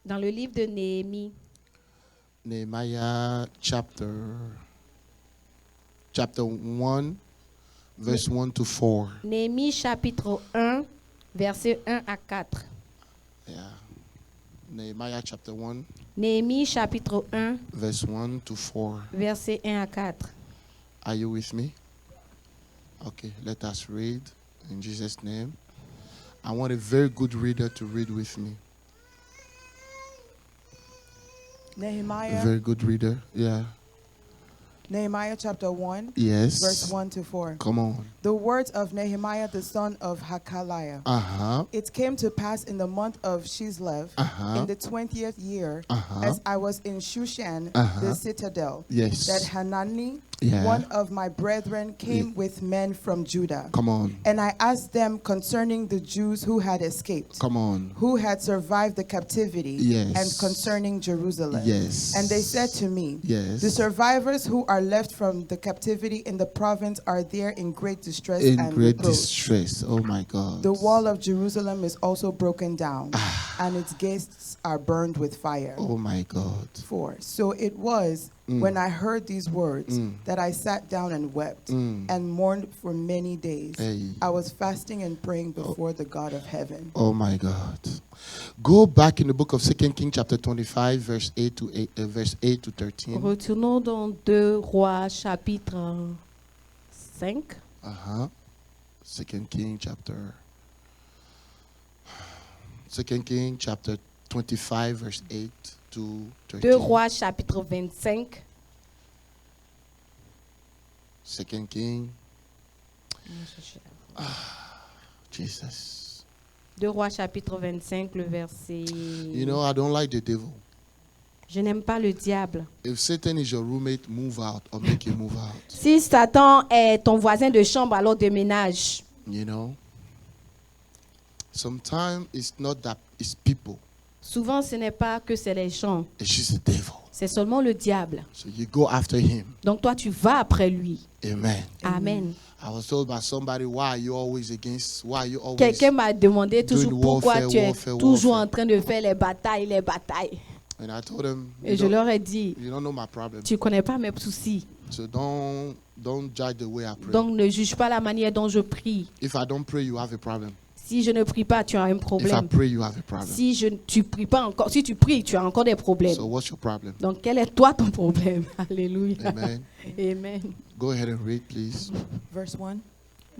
Dans le livre de Néhémie, Nehemiah chapter 1, verse 1 to 4. Néhémie chapitre 1, versets 1 à 4. Yeah. Nehemiah chapter 1, Néhémie chapitre 1, verse 1 to 4. versets 1 à 4. Are you with me? Okay, let us read in Jesus' name. I want a very good reader to read with me. Nehemiah, Very good reader. Yeah. Nehemiah chapter 1, Yes. verse 1 to 4. Come on. The words of Nehemiah the son of Hakaliah. Uh-huh. It came to pass in the month of Chislev, Uh-huh. in the 20th year, Uh-huh. as I was in Shushan, Uh-huh. the citadel, Yes. that Hanani, Yeah. one of my brethren, came Yeah. with men from Judah. Come on. And I asked them concerning the Jews who had escaped, Come on. who had survived the captivity, Yes. and concerning Jerusalem. Yes. And they said to me, Yes. the survivors who are left from the captivity in the province are there in great distress In and great reproach. distress. Oh my God. The wall of Jerusalem is also broken down, and its gates are burned with fire. Oh my God. 4. So it was when I heard these words that I sat down and wept and mourned for many days. Hey. I was fasting and praying before the God of heaven. Oh my God. Go back in the book of 2 Kings chapter 25 verse 8 to 13. Retournons dans 2 Rois chapitre 5. Uh-huh. 2 Kings chapter 25 verse 8 to 13. 2 Rois chapitre 25. 2 Kings. Jesus. 2 Rois chapitre 25, le verset... You know, I don't like the devil. Je n'aime pas le diable. If Satan is your roommate, move out or make you move out. Si Satan est ton voisin de chambre, alors déménage. You know? Sometimes it's not that, it's people. Souvent, ce n'est pas que c'est les gens. It's just the devil. C'est seulement le diable. So you go after him. Donc toi, tu vas après lui. Amen. Amen. I was told by somebody, why are you always against, why are you always... Quelqu'un m'a demandé toujours doing pourquoi warfare, tu es warfare, toujours warfare. en train de faire les batailles. And I told him, Et je leur ai dit, you don't know my problem. tu ne connais pas mes soucis. So don't judge the way I pray. Donc ne juge pas la manière dont je prie. If I don't pray, you have a problem. Si je ne prie pas, tu as un If I problème. pray, you have a problem. Tu pries pas encore, si tu pries, tu as encore des problèmes. So what's your problem? Donc quel est toi ton problème? Alléluia. Amen. Amen. Go ahead and read, please. Verse 1.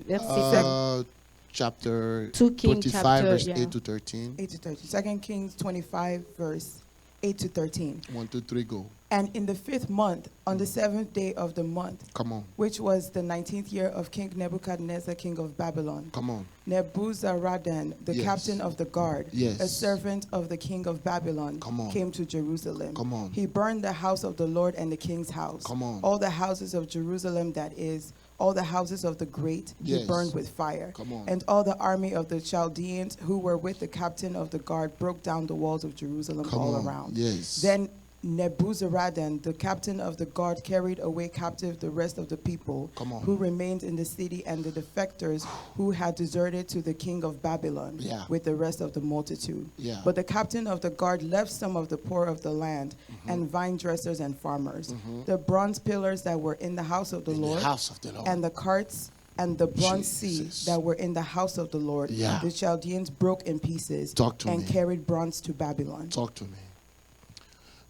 Verset Chapter 2 Kings 25, chapter, verse yeah. 8 to 13. 8 to 13. 2 Kings 25, verse 8 to 13. 1, 2, 3, go. And in the 5th month, on the 7th day of the month, Come on. which was the 19th year of King Nebuchadnezzar, king of Babylon, Come on. Nebuzaradan, the Yes. captain of the guard, Yes. a servant of the king of Babylon, Come on. came to Jerusalem. Come on. He burned the house of the Lord and the king's house. Come on. All the houses of Jerusalem, that is, all the houses of the great, he Yes. burned with fire. Come on. And all the army of the Chaldeans who were with the captain of the guard broke down the walls of Jerusalem Come all on. around. Yes. Then Nebuzaradan, the captain of the guard, carried away captive the rest of the people Come on. who remained in the city and the defectors who had deserted to the king of Babylon Yeah. with the rest of the multitude. Yeah. But the captain of the guard left some of the poor of the land and vine dressers and farmers. The bronze pillars that were in the house of the In Lord the house of the Lord. and the carts and the bronze Jesus. seats that were in the house of the Lord, Yeah. the Chaldeans broke in pieces Talk to and me. carried bronze to Babylon. Talk to me.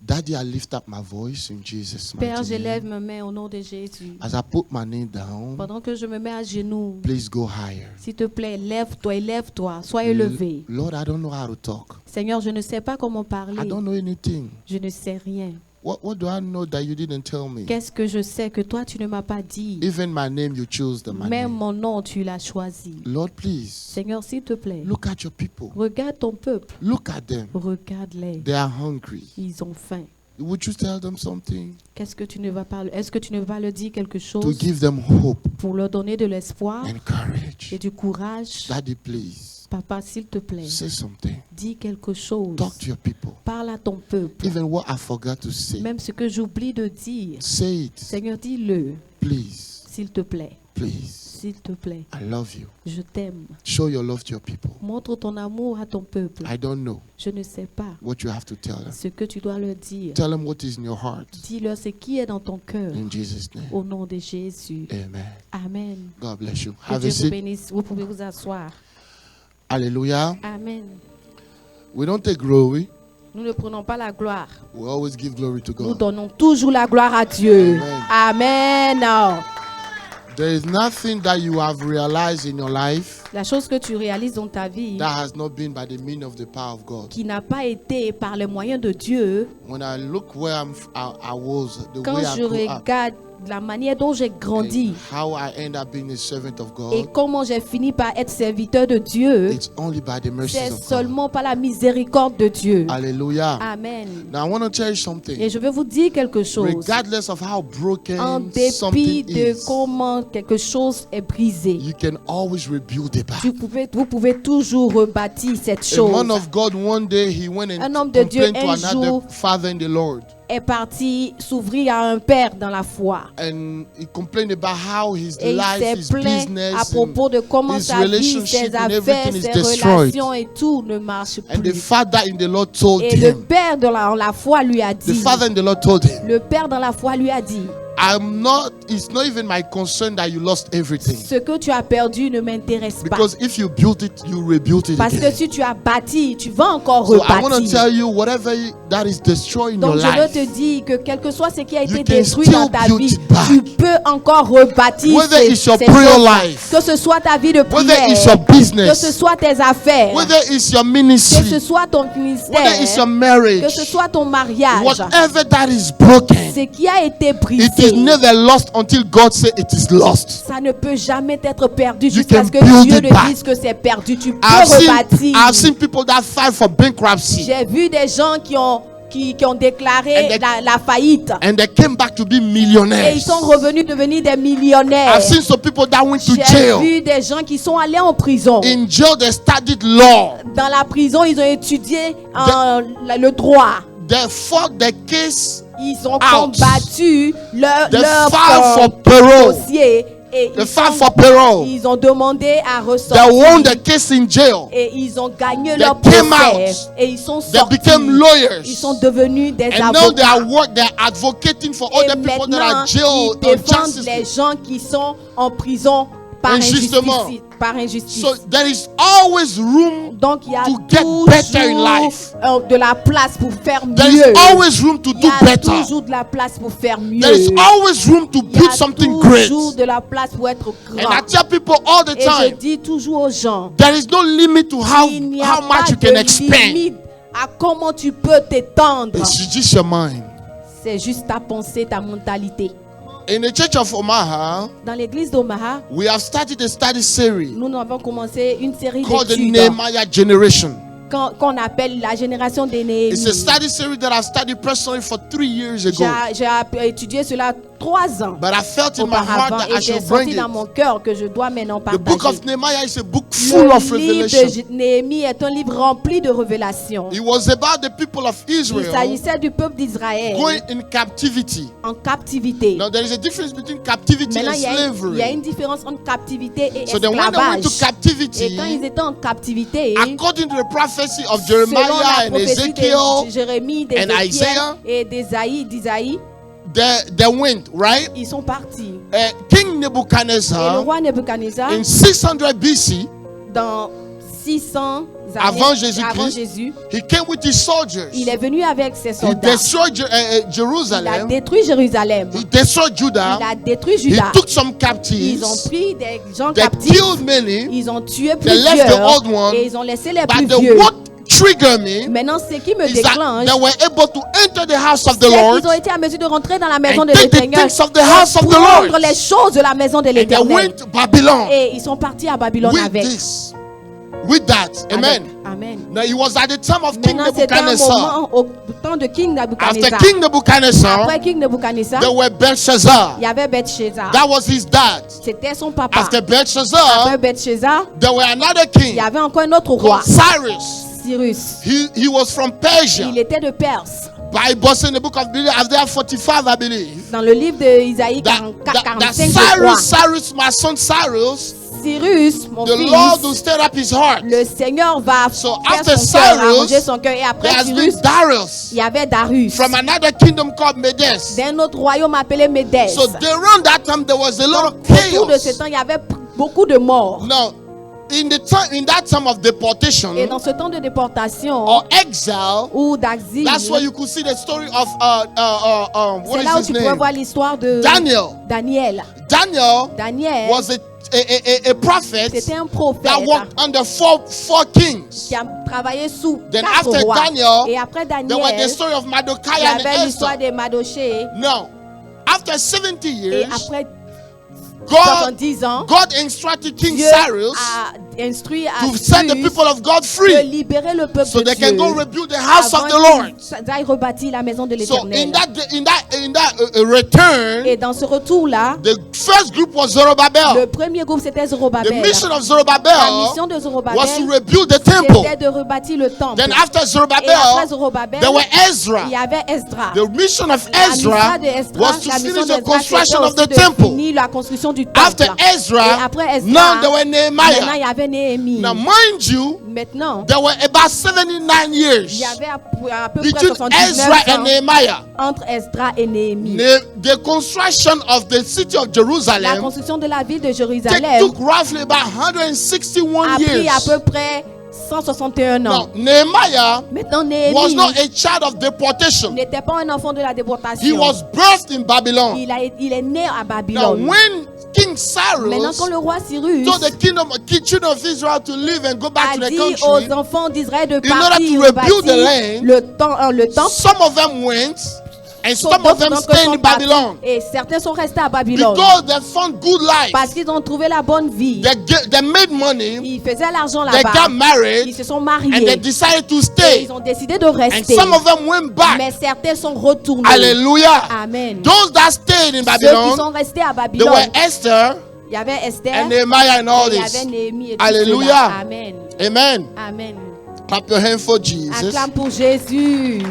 Daddy, I lift up my voice in Jesus' Père, mighty j'élève name. ma main au nom de Jésus. As I put my knee down, Pendant que je me mets à genoux, please go higher. s'il te plaît, élève-toi, sois élevé. Lord, I don't know how to talk. Seigneur, je ne sais pas comment parler. I don't know anything. Je ne sais rien. What do I know that you didn't tell me? Qu'est-ce que je sais que toi, tu ne m'as pas dit? Even my name, you chose my Même name. mon nom, tu l'as choisi. Lord, please, Seigneur, s'il te plaît, look at your people. regarde ton peuple. Look at them. Regarde-les. They are hungry. Ils ont faim. Would you tell them something? Est-ce que tu ne vas leur dire quelque To chose give them hope pour leur donner de l'espoir and courage. et du courage? Daddy, please, Papa, s'il te plaît, say something. dis quelque chose. Talk to your people. Parle à ton peuple. Even what I forgot to say. Même ce que j'oublie de dire. Say it, Seigneur, dis-le, please. s'il te plaît. please, S'il te plaît, I love you. je t'aime. Show your love to your people. Montre ton amour à ton peuple. I don't know Je ne sais pas what you have to tell them. ce que tu dois leur dire. Tell them what is in your heart. Dis-leur ce qui est dans ton cœur. In Jesus' name. Au nom de Jésus. Amen. Amen. God bless you. Que Have Dieu a vous seat. bénisse. Vous pouvez vous asseoir. Hallelujah. Amen. We don't take glory. Nous ne prenons pas la gloire. We always give glory to Nous God. donnons toujours la gloire à Dieu. Amen. There is nothing that you have realized in your life La chose que tu réalises dans ta vie that has not been by the means of the power of God. qui n'a pas été par les moyens de Dieu, When I look where I was, the quand way I je grew up, regarde la manière dont j'ai grandi and how I end up being a servant of et God, comment j'ai fini par être serviteur de Dieu, it's only by the mercies c'est of God. seulement par la miséricorde de Dieu. Hallelujah. Amen. Now I want to tell you Et something. je veux vous dire quelque chose. Regardless of how En broken dépit something de is, comment quelque chose est brisé, you can always rebuild it back. vous pouvez toujours rebâtir cette A chose. man of God, one day he went Un and homme de Dieu, complained to un another jour, father in the Lord. Est parti s'ouvrir à un père dans la foi. And he complained about how his Et il life, s'est his plaint business, à propos de comment his sa vie, relationship ses and affaires, everything is ses destroyed. relations et tout ne marche And the plus. father in the Lord told Et le him, père dans la foi lui a the dit, father in the Lord told him, le père dans la foi lui a dit, it's not even my concern that you lost everything. ce que tu as perdu ne m'intéresse pas. Because if you built it, you rebuilt it Parce que again. si tu as bâti, tu vas encore So I want to rebâtir. tell you, whatever that is destroying your Donc je veux life, te dire que quel que soit ce qui a You été can détruit dans still ta build vie, it back. tu peux encore rebâtir Whether ces it's your ces prayer choses-là. life, Que ce soit ta vie de whether it's prière, your que ce business, soit tes affaires, whether it's your que ce ministry, soit ton whether ministère, it's your que ce marriage, soit ton mariage, whatever that is broken, ce qui a été it is brisé, never lost until God says it is lost. ça ne peut jamais être perdu You jusqu'à can ce que build Dieu it ne back. dise que c'est perdu. Tu peux I've rebâtir. seen people that fight for bankruptcy J'ai vu des gens qui ont déclaré And they- la faillite and they came back to be et millionaires. ils sont revenus devenir des millionnaires. I've seen some people that went to J'ai jail. vu des gens qui sont allés en prison. In jail, they studied law. Dans la prison, ils ont étudié le droit. They fought the case. Ils ont Out. combattu leur They filed for parole. dossier et They filed for parole. ils ont demandé à They ressortir. won the case in jail. Et ils ont gagné They leur came procès. out. Et ils sont They sortis. became lawyers. Ils sont devenus des And now they avocats. they're advocating for Et other people that maintenant, are jailed ils défendent unjustly. les gens qui sont en prison par injustice. Injustement. Par injustice. So there is always room. Donc il y a to get better in toujours life. De la place pour faire There is mieux. always room to Il do y a better. toujours de la place pour faire mieux. There is always room to Il y build a something great. toujours de la place pour être And I grand. tell people all the Et je time, dis toujours aux gens, there is no limit to il n'y a how much pas you can de expand. limite à comment tu peux t'étendre. It's just your mind. C'est juste ta pensée, ta mentalité. In the church of Omaha, Dans l'église d'Omaha, we have started a study series nous avons commencé une série called the d'études Nehemiah Generation. qu'on appelle la génération des Néhémie. It's a study series that I studied personally for 3 years ago. J'ai étudié cela 3 ans But I felt in my heart auparavant that I et j'ai should bring senti dans it. mon cœur que je dois maintenant The book partager. of Nehemiah is a book full of Le livre revelation. de Néhémie est un livre rempli de révélations. It was about the people of Il Israel s'agissait du peuple d'Israël going in captivity. en captivité. Now there is a difference between captivity Maintenant, and il y a slavery. une différence entre captivité et So then when they went to esclavage. Et quand ils captivity, étaient en captivité, according to the prophecy of selon Jeremiah la and prophétie de Ezekiel, Jérémie, and d'Ézéchiel Isaiah, et d'Isaïe, they went, right? ils sont partis. King Et le Nebuchadnezzar, roi Nebuchadnezzar, in 600 BC, dans 600 années Avant Jésus-Christ, avant Jésus, he came with his soldiers. il est venu avec ses He soldats. destroyed Il a Jerusalem. détruit Jérusalem. He destroyed Il Judah. a détruit He Juda. took some Ils ont captives. pris des gens They captifs. killed many. Ils ont tué They left the plusieurs. old one. Et ils ont laissé les plus But vieux. what triggered me Maintenant, ce qui me is that déclenche, they were able to enter the house of the c'est Lord. qu'ils ont été à mesure de rentrer dans la maison And de take the l'Éternel, things of the house of the prendre Lord. les choses de la maison de And they l'Éternel. went to Babylon Et ils sont partis à Babylone with avec. this, with that. Amen. Amen. Now it was at the time of King Maintenant, c'était un Nebuchadnezzar. moment au temps de King After Nebuchadnezzar. King Nebuchadnezzar, Après King Nebuchadnezzar, there were Belshazzar. il y avait Belshazzar. That was his dad. C'était son papa. After Après Belshazzar, Belshazzar, there were another il king y avait encore un autre roi, called Cyrus. Cyrus. He was from Persia, Il était de Perse. Bible says in the book of Isaiah 45, I believe, Dans le livre d'Isaïe that 45, je crois. Cyrus, my son Cyrus, Cyrus, mon the Lord will fils, stir up his heart. le Seigneur va So faire after son cœur, Cyrus, arranger son cœur. Et There après has Cyrus, been Darius il y avait Darius. from another kingdom called Medes. D'un autre royaume appelé Médès. So around that time there was a lot of Autour de ce chaos. temps, il y avait beaucoup de morts. Now, in that time of deportation Et dans ce temps de déportation or exile, ou d'exil, that's where you could see the story of what c'est is là où his tu peux name? voir l'histoire de Daniel. Daniel. Daniel was a prophet C'était un prophète that worked under four kings. qui a travaillé sous Then 4 after rois. Daniel, Et après There was the Daniel, story of Mordecai il y and avait l'histoire Esther. de Mardochée. Now, after 70 Et years, après God 70 ans, instructed King Dieu Cyrus a instruit à to set the Cyrus people of God de free libérer le peuple so de they Dieu can go rebuild the house of the avant Lord. qu'ils aillent rebâtir la maison de So l'Éternel. in that return, Et dans ce retour-là, the first group was le Zerubbabel. premier groupe c'était The Zorobabel. mission of La Zerubbabel mission de Zorobabel was to rebuild the temple. c'était de rebâtir le temple. Then after Et après Zerubbabel, Zorobabel, there were il Ezra. y avait Esdras. The mission of La Ezra mission de Esdras, was to la mission finish the d'Esdras, construction c'était of the aussi de temple. finir la construction du temple. After Et Ezra, après Esdras, now there were maintenant il Nehemiah. y avait Néhémie. Now, mind you, Maintenant, there were about 79 il years y avait à peu près between 79 Ezra and ans Nehemiah. entre Esdras et Néhémie. The construction of the city of La Jerusalem construction de la ville de Jérusalem took roughly about 161 a pris à years. peu près 161 Now, ans. Nehemiah Maintenant, was Néhémie not a child of deportation. n'était pas un enfant de la He déportation. was birthed in Babylon. Il est né à Now, Babylone. when King Maintenant, Cyrus quand le roi Cyrus told the children of Israel to leave and go back a to the dit country, aux enfants d'Israël de order partir to rebâtir rebuild the land, le temple, some of them went and some of d'autres them d'entre eux stayed in sont partis Babylon et certains sont restés à Babylone because they found good life. parce qu'ils ont trouvé la bonne vie. They made money, Ils faisaient l'argent they got là-bas. married, Ils se sont and they mariés. decided to Et stay. ils ont décidé de And rester. some of them went back. Mais certains sont retournés. Hallelujah. Amen. Those that stayed in Ceux qui Babylon, sont restés à they Babylone, were Esther il y avait Esther, and Nehemiah and all et il y this. avait Néhémie et tout Hallelujah. cela. Amen. Amen. Amen. Clap your hand for Jesus. Acclame pour Jésus.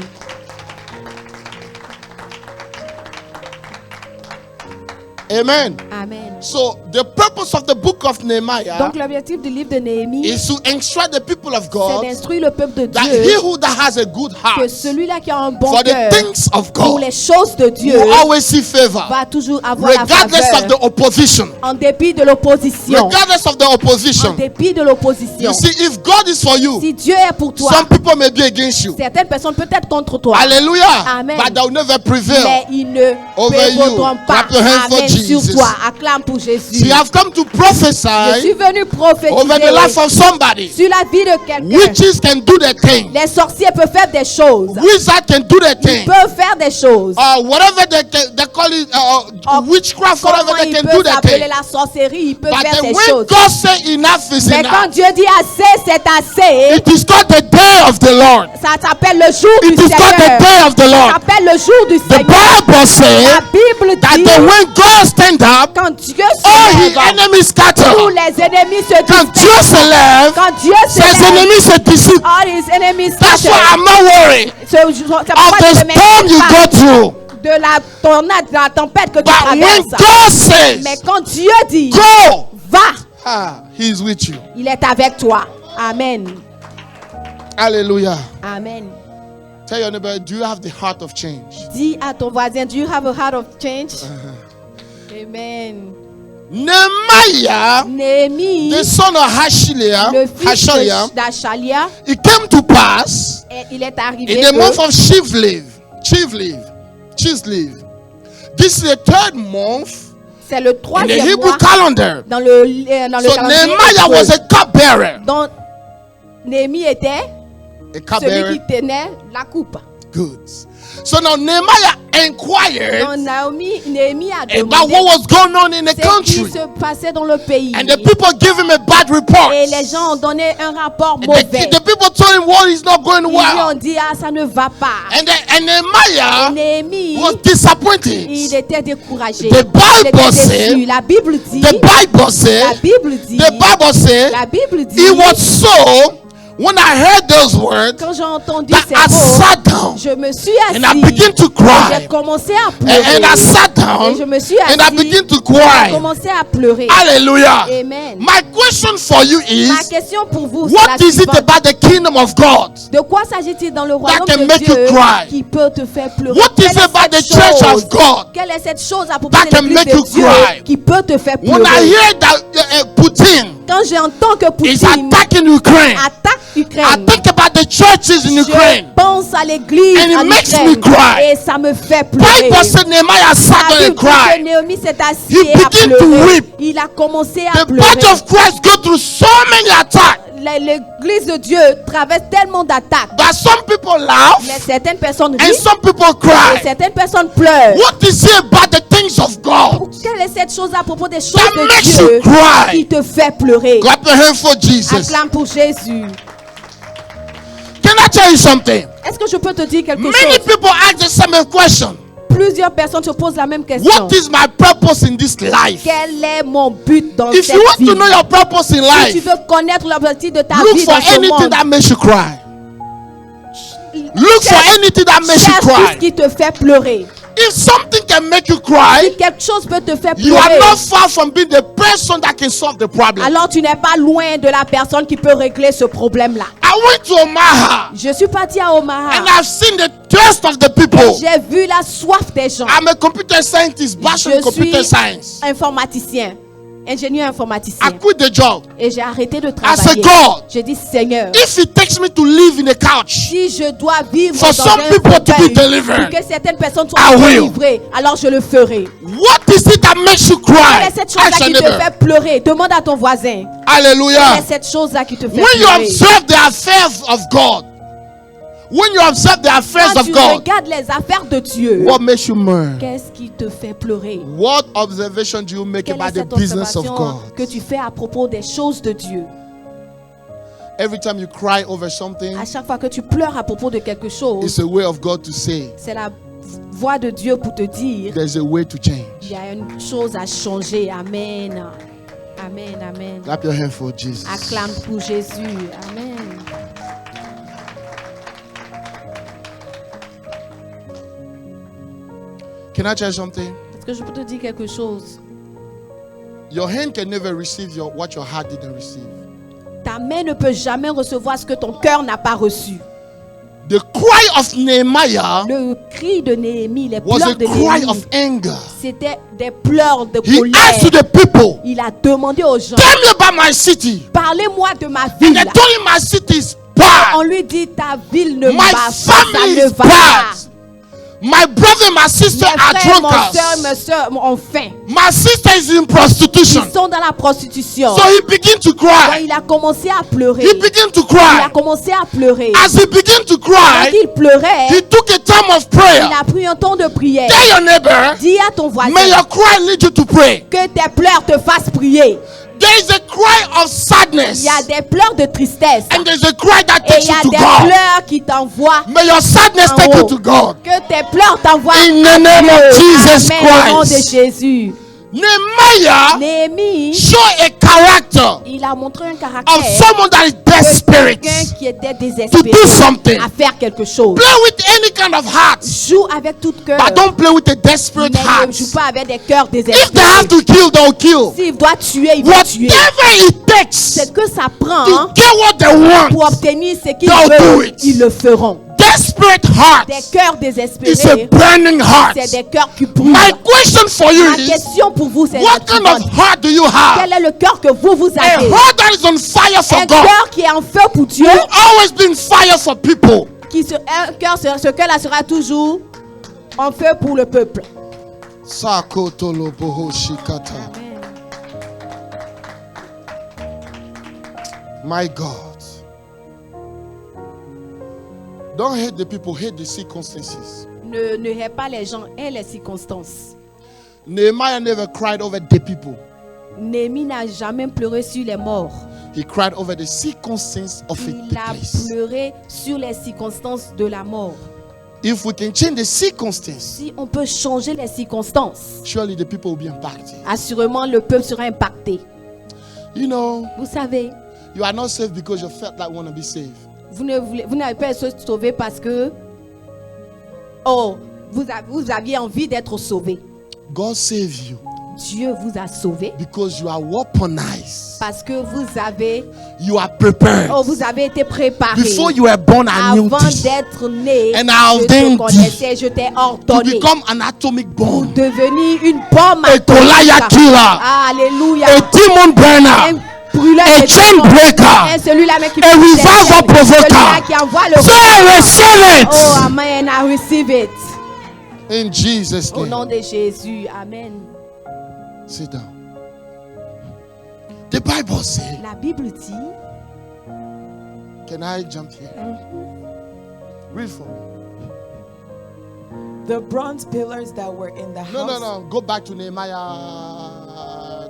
Amen. Amen. So the purpose of the book of Nehemiah Donc l'objectif du livre de Néhémie, is to instruct the people of c'est God d'instruire le peuple de that he Dieu who that has a good que heart celui-là qui a un bon for the cœur things of pour God les choses de Dieu will always see favor, va toujours avoir la regardless of faveur the opposition. en dépit de l'opposition. Regardless of the En opposition. dépit de l'opposition. You see, if God is for you, Si Dieu est pour toi, some people may be against you. certaines personnes peuvent être contre toi. Hallelujah. Amen. But they will never Mais prevail. ils ne Over you. prévaudront pas. Clap your hands for Amen sur Jesus. toi. Acclame pour Jésus. So you have come to Je suis prophesy venu over the life prophétiser of somebody. sur la vie de quelqu'un. Witches can do their thing. Les sorciers peuvent faire des choses. Wizards can do their Ils thing. peuvent faire des choses. Whatever they call it, witchcraft, whatever Comment they ils can do peuvent their appeler thing. la sorcellerie, ils peuvent But faire then des when choses. God say enough is Mais quand enough, Dieu dit assez, c'est assez. it is called the day of the Lord. Ça s'appelle le jour It du is called the Seigneur. day of the Ça Lord. s'appelle le jour du The Seigneur. Bible La says Bible that dit when God stand up, quand Dieu all se his lève, enemies scatter. tous les ennemis se Quand Dieu dispersent. se lève, Quand Dieu se ses lève, ennemis se dissipent. all his enemies That's why scatter. I'm not worried C'est of pourquoi the je ne storm you m'inquiète go through. pas de la tornade, de la tempête que tu But when traverses. God says, Mais quand Dieu dit, go, va, he is with you. il est avec toi. Amen. Hallelujah. Amen. Tell your neighbor, do you have the heart of change? Dis à ton voisin, do you have a heart of change? Amen. Nehemiah, Néhémie, the son of Hashaliah, le fils d'Achalia, it came to pass il est arrivé in the month que of Chislev. This is the third month c'est le in the troisième Hebrew mois calendar. dans le So calendrier Nehemiah was a cupbearer. dont Néhémie était A celui cupbearer. qui tenait la coupe. Goods. So now Nehemiah inquired Donc Néhémie a about demandé what was going on in the ce qui country. se passait dans le pays. And the people gave him a bad report. Et les gens ont donné un rapport And mauvais. the people told him what is not going Ils lui well. ont dit, ah, ça ne va pas. And Nehemiah Néhémie, was disappointed. il était découragé. The Il Bible était said- déçu. La Bible dit, The Bible la said, Bible dit, la Bible dit, it was so when I heard those words quand j'ai entendu that ces I mots, sat down je me suis and I assis. begin to J'ai cry. commencé à pleurer. And I sat down Et je me suis and I assis. begin to J'ai cry. commencé à pleurer. Hallelujah. Amen. My question for you Ma is, question pour vous, c'est what la is it suivante. about the kingdom of God? De quoi s'agit-il dans le royaume can de make you Dieu cry? qui peut te faire pleurer? What Quelle is est about the cette church chose? of God Quelle est cette chose à propos that de can l'église make de you Dieu cry? qui peut te faire When I pleurer? hear that Putin Quand j'entends que is Poutine attacking Ukraine, attaque I Ukraine, think about the churches in Ukraine. je pense à l'église And it en makes Ukraine me cry. et ça me fait pleurer. Bible said Nehemiah sat La down and Bible dit que cried. Néhémie s'est assis He et a began to pleuré. weep. Il a commencé à The pleurer. body of Christ go through so many attacks L'église de Dieu traverse tellement d'attaques. that some people laugh Mais certaines personnes and rient some people et cry. certaines personnes pleurent. What is it about the things of God Quelle est cette chose à propos des choses that de makes Dieu you cry? qui te fait pleurer? Clap your hand for Jesus. Acclame pour Jésus. Can I tell you something? Est-ce que je peux te dire quelque Many chose? people ask the same question. Plusieurs personnes se posent la même question. What is my purpose in this life? Quel est mon but dans If cette you want vie? to know your purpose in Si tu life, veux connaître l'objectif de ta look vie for dans ce anything monde, that makes you cry. Look for cherche, anything that makes you cherche tout ce cry. qui te fait pleurer. If something can make you cry, Si quelque chose peut te faire you are pleurer, not far from being the person that can solve the problem. alors tu n'es pas loin de la personne qui peut régler ce problème-là. I went to Omaha Je suis parti à Omaha. and I've seen the thirst of the people. J'ai vu la soif des gens. I'm a computer scientist, bachelor in Je suis computer science. informaticien, ingénieur I informaticien. quit the job. Et j'ai arrêté de I travailler. said, God, J'ai dit, Seigneur, if it takes me to live in a couch, si je dois vivre For dans some un people to be fauteuil delivered, pour que certaines personnes I soient will. délivrées, alors je le ferai. what is it that makes you Quelle cry? est cette chose-là Ask your qui te neighbor. fait pleurer? Demande à ton voisin. Quelle Hallelujah. est cette chose-là qui te fait When you pleurer? observe the affairs of God, when you observe the affairs Quand of tu God, regardes les affaires de Dieu, what makes you mourn? qu'est-ce qui te fait pleurer? What observation do you make Quelle est about the cette business of observation God? que tu fais à propos des choses de Dieu? Every time you cry over something, À chaque fois que tu pleures à propos de quelque chose, it's a way of God to say, c'est la voix de Dieu pour te dire, there's a way to change. il y a une chose à changer. Amen. Amen, amen. Clap your hand for Jesus. Acclame pour Jésus. Amen. Can I tell you something? Est-ce que je peux te dire quelque chose? Your hand can never receive what your heart didn't receive. Ta main ne peut jamais recevoir ce que ton cœur n'a pas reçu. The cry of Nehemiah Le cri de Néhémie, les was pleurs a de cry Néhémie, of anger. c'était des pleurs de He asked to colère. the people, Il a demandé aux gens, tell me about my city. parlez-moi de ma And they ville. told him my city is On bad. lui dit, ta ville ne My va pas, ça family ne is va bad. pas. My brother and my sister Mes are frères, mes drunkards. soeurs ont faim. My sister is in prostitution. Ils sont dans la prostitution. So he began to Donc, cry. il a commencé à pleurer. He began to Il a cry. commencé à pleurer. As he began to Quand cry, il pleurait, he took a time of il prayer. a pris un temps de prière. Tell your neighbor, Dis à ton voisin may your cry lead you to pray. que tes pleurs te fassent prier. There is a cry of Il sadness. y a des pleurs de tristesse. And there's a cry that Et takes il y you a to des God. pleurs qui t'envoient. May your sadness En take you haut. to God. Que tes pleurs t'envoient. In the name of Jesus Amen, au nom de Christ. Jésus. Nehemiah Néhémie, show a character il a montré un of caractère someone that is de desperate quelqu'un qui était to désespéré do something. à faire quelque chose. Play with any kind of heart, Joue avec tout cœur, but don't play with a desperate mais ne heart. joue pas avec des cœurs If they désespérés. have to kill, they'll kill. S'il doit tuer, il va tuer. Whatever it takes C'est que ça prend to get what they pour want. obtenir ce qu'ils They'll do veulent. it. Ils le feront. Desperate Des hearts cœurs is a désespérés, burning heart. c'est des cœurs qui brûlent. My question for you Ma is, question pour vous, c'est what la kind suivante. of heart do you have? Quel est le cœur que vous A avez? heart that is on fire for Un God. cœur qui est en feu pour Dieu, You've always been fire for people. un cœur, ce cœur-là sera toujours en feu pour le peuple. Sakotoloboho shikata. My God. Don't hate the people, hate the circumstances. Ne hais pas les gens, hais les circonstances. Nehemiah never cried over the people. Néhémie n'a jamais pleuré sur les morts. He cried over the circumstance of it, Il the a place. pleuré sur les circonstances de la mort. If we can change the circumstance, Si on peut changer les circonstances, surely the people will be impacted. assurément le peuple sera impacté. You know, Vous savez, you are not saved because you felt like want to be saved. vous n'avez pas été sauvé parce que oh, vous aviez envie d'être sauvé. God save you Dieu vous a sauvé because you are weaponized. parce que vous avez, You are prepared. vous avez été préparé. Before you were born, I knew Avant this. d'être né, And I je te ordained connaissais, je t'ai To ordonné become an atomic pour bomb, devenir une bombe a Goliath atomique. killer, Alléluia. a demon Un burner, brûleur a de chain démons. breaker, Celui-là même qui a fait des revival chaînes. provoker. Celui-là qui envoie le say receive it Oh, amen. I receive it. in Jesus' Au name. nom de Jésus. Amen. Sit down. The Bible says, La Bible dit, can I jump here? Read for me. The bronze pillars that were in the house. No. Go back to Nehemiah.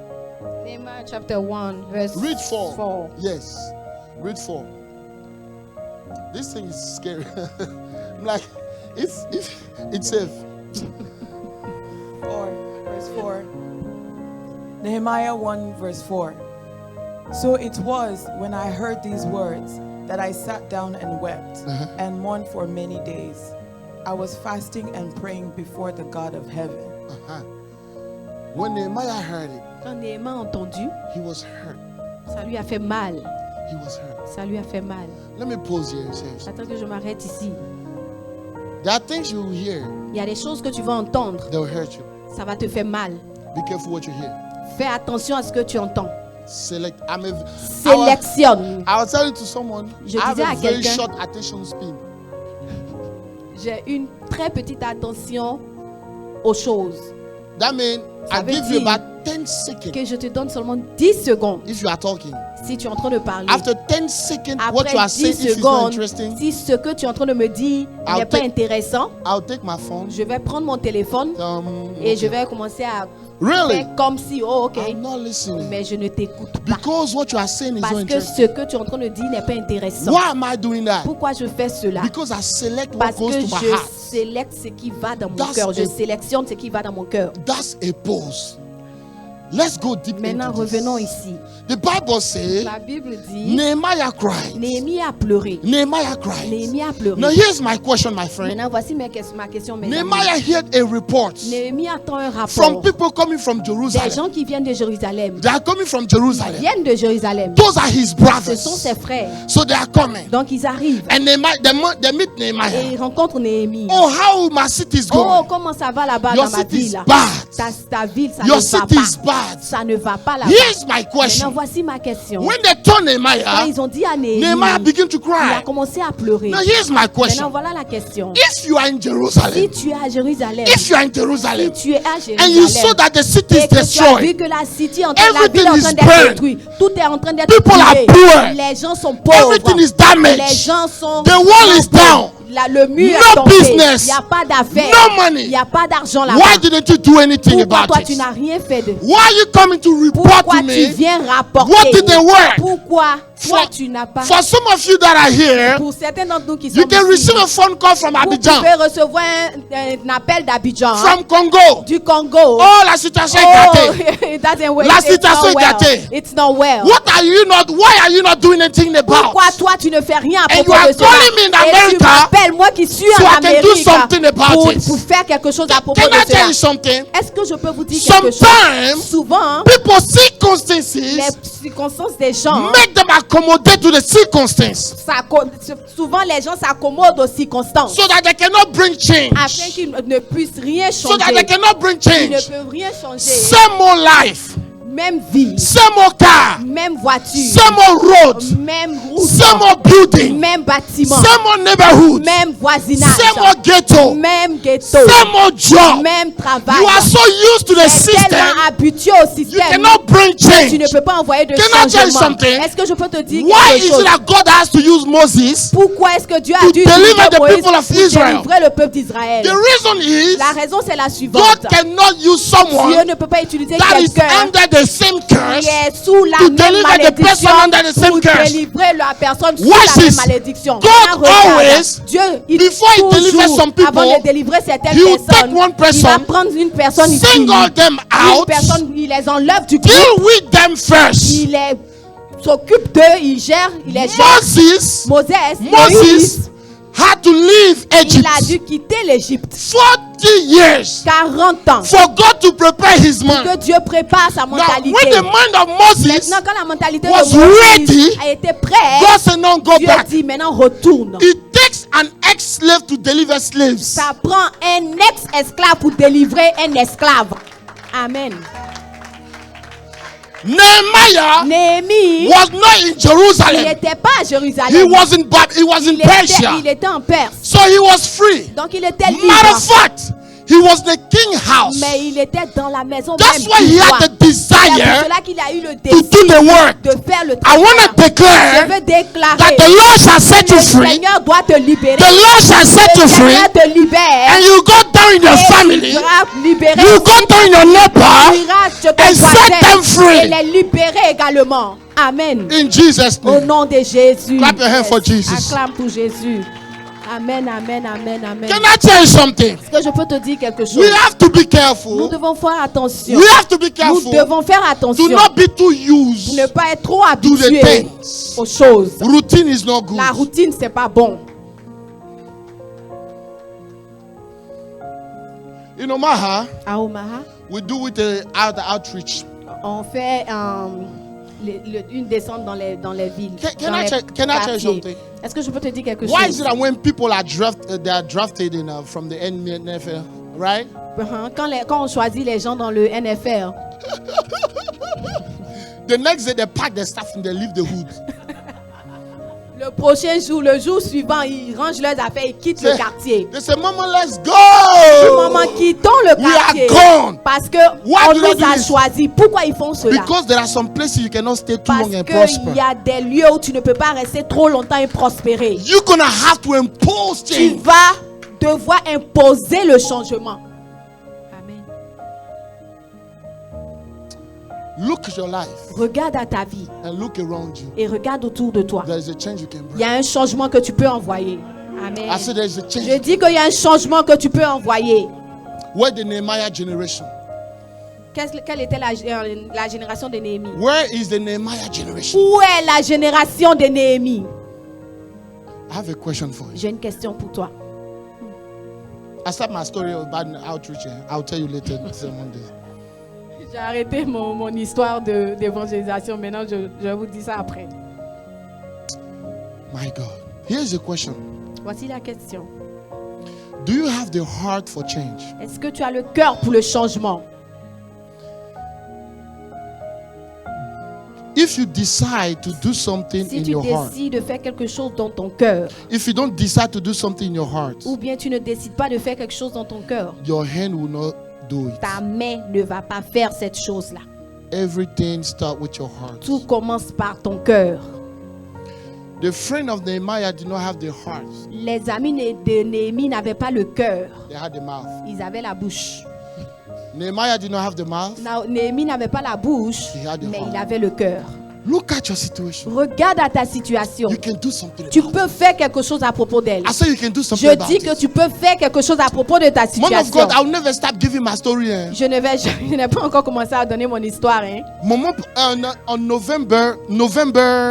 Nehemiah chapter 1, verse Read 4. 4. Yes. Read 4. This thing is scary. I'm like, if it's safe. 4, verse 4. Nehemiah 1, verse 4. So it was when I heard these words that I sat down and wept and mourned for many days. I was fasting and praying before the God of heaven. When Nehemiah heard it, Quand Nehemiah a entendu, he was hurt. ça lui a fait mal. He was hurt. Ça lui a fait mal. Let me pause here. Seriously. Attends que je m'arrête ici. There are things you will hear Il y a des choses que tu vas entendre. that will hurt you. Ça va te faire mal. Be careful what you hear. Fais attention à ce que tu entends. Select. Sélectionne. I was telling to someone, Je I have disais a à very quelqu'un- short attention span. J'ai une très petite attention aux choses. That means Ça I veut give you dire about 10 seconds Que je te donne seulement 10 secondes if you are talking. si tu es en train de parler. After 10 seconds, what Après you are 10 saying, if it's not secondes, interesting, si ce que tu es en train de me dire I'll n'est pas take- intéressant, I'll take my phone. je vais prendre mon téléphone et Okay. je vais commencer à Really? faire comme si, oh ok, I'm not listening. mais je ne t'écoute pas. Because what you are saying is not Parce que interesting. ce que tu es en train de dire n'est pas intéressant. Why am I doing that? Pourquoi je fais cela? Because I select what Parce goes que to my je heart. sélecte ce qui va dans mon That's cœur. Je it. sélectionne ce qui va dans mon cœur. That's a pause. Let's go deep Maintenant, into revenons this. ici. The Bible says La Bible dit, Nehemiah cried. Néhémie a pleuré. Nehemiah cried. Néhémie a pleuré. Now here's my question, my friend. Maintenant, voici ma question, mes amis. Nehemiah heard a report Néhémie attend un from rapport people coming from des Jerusalem. gens qui viennent de Jérusalem. They are coming from Ils Jerusalem. viennent de Jérusalem. Those are his Ce brothers. sont ses frères. So they are coming. Donc ils arrivent And they meet et Nehemiah. ils rencontrent Néhémie. Oh, how my city is Oh, going. comment ça va là-bas Your dans ma city is ville? bad. Ta ville, ça Your ne va city is pas. bad. Ça ne va pas là-bas. Here's my Maintenant, question. voici ma question. When they told Quand Nehemiah, ils ont dit à Néhémie, Nehemiah began to il a cry. commencé à pleurer. Now here's my Maintenant, question. voilà la question. If you are in Si Jerusalem, tu es à Jérusalem, if you are in si Jerusalem, tu es à and you saw Jérusalem, that the city et is que tu as vu destroyed, que la city est en train, la ville est en Everything train is d'être burned. détruite, tout est en train d'être People are brûlé. poor. Les gens sont pauvres. Everything is damaged. Les gens sont The wall is down. le mur No est tombé. business. Il n'y a pas d'affaires. No money. Il n'y a pas d'argent Why là-bas. didn't you do anything Pourquoi about toi it? tu n'as rien fait de? Why are you coming to report Pourquoi to tu me? viens rapporter? What did they work? Pourquoi toi For- tu n'as pas? For some of you that are here, Pour certains d'entre nous qui sont you can ici, receive a phone call from vous Abidjan, pouvez recevoir un appel d'Abidjan, from Congo. du Congo. Oh, la situation est gâtée. It doesn't work. La It's situation not est well. gâtée. It's not well. Why are you not doing anything about? Pourquoi toi tu ne fais rien à And propos you are de cela? calling me in Et tu America m'appelles, moi qui suis so en I can do Amérique, something about it. pour faire quelque chose à propos Can I de tell you cela. something? Est-ce que je peux vous dire quelque chose? Sometimes Souvent, people circumstances les circonstances des gens, make them accommodate to the circumstance souvent les gens s'accommodent aux circonstances so that they cannot bring change. afin qu'ils ne puissent rien So that changer. they cannot bring Ils ne change. peuvent rien changer. Same old life, Même vie, same old car, même voiture, same old road, même route, same old building, même bâtiment, same old neighborhood, même voisinage, same old ghetto, même ghetto, same old job. même travail. You are so used to the Tu es system, tellement habitué au you système cannot bring que tu ne change. peux pas envoyer de Can I tell you changement. something? Est-ce que je peux te dire Why quelque is chose? it that God has to use Moses? Pourquoi est-ce que Dieu a To dû deliver utiliser the Moïse people of pour Israel? délivrer le peuple d'Israël? The reason is La raison c'est la God suivante. cannot use Dieu someone ne peut pas utiliser that is quelqu'un under the same qui curse est sous la to même deliver the malédiction person under the same pour curse. délivrer la personne sous Watch la même this. malédiction. God Maintenant, regarde. always, Dieu, before he delivers toujours, some people, avant de délivrer certaines he will take personnes, one person, il va prendre une personne ici, single them une out, personne, il les enlève du groupe, deal with them first. il s'occupe d'eux, il gère, il les gère. Moses Moïse had to leave il Egypt a dû quitter l'Égypte 40 years 40 ans for God to prepare his mind. que Dieu prépare sa Now, mentalité. when the mind of Moses, Maintenant, quand la mentalité was de Moïse ready, a été prête, God said, "No, go Dieu back." dit maintenant retourne. It takes an ex-slave to deliver slaves. Ça prend un ex-esclave pour délivrer un esclave. Amen. Nehemiah Néhémie, was not in il Jerusalem. n'était pas à He Jérusalem. was in Persia. Il était en Perse. So he was free. Donc il était Matter libre. of fact, he was in the king house Mais il était dans la maison That's même why du he had roi. the C'est pour desire cela qu'il a eu le to désir do the work. de faire le I travail. want to Je declare veux déclarer that the Lord shall set you le free. Seigneur doit te libérer. The Lord shall set Le you free. Seigneur te libère. And you go down in your Et family. il sera libéré. You go down in your Il neighbor. ira chez ton and set them voisin free. et les libérer également. Amen. In Jesus' Au name. nom de Jésus. Clap your hands for Jesus. Acclame pour Jésus. Amen, amen, amen, amen. Can I tell you something? Est-ce que je peux te dire quelque chose? We have to be Nous careful. devons faire attention. We have to be Nous careful. devons faire Do attention not be too pour used. ne pas être trop the habitué things. aux choses. Routine is not good. La routine, c'est pas bon. In Omaha, À Omaha, we do with the outreach. on fait une descente dans les villes. Can dans I les tell you quartiers. something? Est-ce que je peux te dire quelque Why is chose? it that when people are they are drafted in from the NFL, right? Quand on choisit les gens dans le NFL, The next day they pack their stuff and they leave the hood. le prochain jour, le jour suivant, ils rangent leurs affaires, ils quittent le quartier. They say, "Mama, let's go." Maman, quittons le We are quartier. gone. Parce que Why on do they nous do a this? choisis. Pourquoi ils font cela? Because there are some places you cannot stay too Parce long and qu'il prosper. y a des lieux où tu ne peux pas rester trop longtemps et prospérer. You're gonna have to impose Tu change. vas devoir imposer le changement. Amen. Look at your life Regarde à ta vie and look around you. et regarde autour de toi. There is a change you can Il bring. y a un changement que tu peux envoyer. Amen. I said there is a change. Je dis qu'il y a un changement que tu peux envoyer. Where the Nehemiah generation? Quelle était la génération de Néhémie? Where is the Nehemiah generation? Où est la génération de Néhémie? I have a question for you. J'ai une question pour toi. I start my story about outreach. I'll tell you later Monday. J'ai arrêté mon histoire d'évangélisation. Maintenant, je vous dis ça après. My God. Here's the question. Voici la question. Do you have the heart for change? Est-ce que tu as le cœur pour le changement? If you decide to do something Si in tu your heart, décides de faire quelque chose dans ton cœur, if you don't decide to do something in your heart, ou bien tu ne décides pas de faire quelque chose dans ton cœur, your hand will not do it. ta main ne va pas faire cette chose-là. Everything starts with your heart. Tout commence par ton cœur. The friend of Nehemiah did not have the heart. Les amis de Néhémie n'avaient pas le cœur. They had the mouth. Ils avaient la bouche. Nehemiah did not have the mouth. Néhémie n'avait pas la bouche, He had the mais heart. il avait le cœur. Look at your situation. Regarde à ta situation. You can do something Tu about peux faire quelque chose à propos d'elle. it. I say you can do something Je about dis que it. tu peux faire quelque chose à propos de ta Man of situation. God, I'll never stop giving my story. Je n'ai pas encore commencé à donner mon histoire. Hein. On November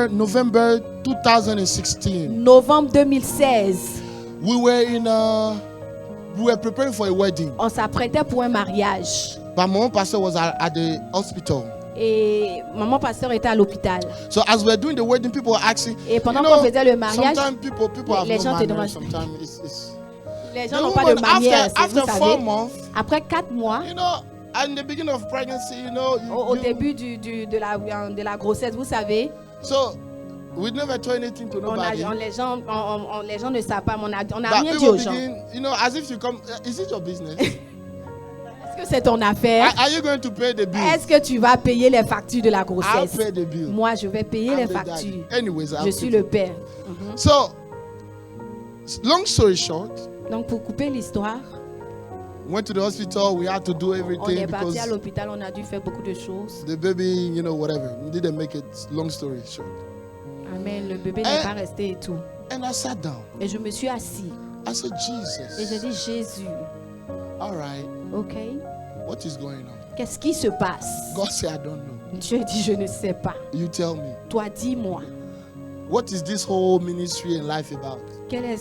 2016, Novembre 2016, we were preparing for a wedding. on s'apprêtait pour un mariage. But my pastor was at the hospital. Et maman pasteur était à l'hôpital. So as we were doing the wedding, people were asking. Et pendant qu'on faisait le mariage, sometimes people have les no gens te manners. demandent. Sometimes it's Les the gens n'ont pas de woman, manière, after vous 4 savez. months, Après 4 mois, you know, in the beginning of pregnancy, you know, au début de la grossesse, vous savez, so we never told anything to nobody. les gens ne savent pas, mais on n'a But rien dit people aux gens. begin, you know, as if you come. Is it your business? Est-ce que c'est ton affaire? Are you going to pay the bill? Est-ce que tu vas payer les factures de la I'll grossesse? pay the bill. Moi, je vais payer I'm les the daddy. factures. Anyways, I'll Je suis pay. le père. So, long story short, Donc, pour couper l'histoire, went to the hospital. We had to do on everything est parti because à l'hôpital, on a dû faire beaucoup de choses. the baby, you know, whatever. Didn't make it. Long story short. Amen. Le bébé n'est pas resté et tout. And I sat down. Et je me suis assis. I said, Et j'ai Jesus. dit, Jésus, All right. ok, What is going on? qu'est-ce qui se passe? God said, I don't know. Dieu dit, je ne sais pas. You tell me. Toi, dis-moi. What is this whole ministry and life about? Quelle est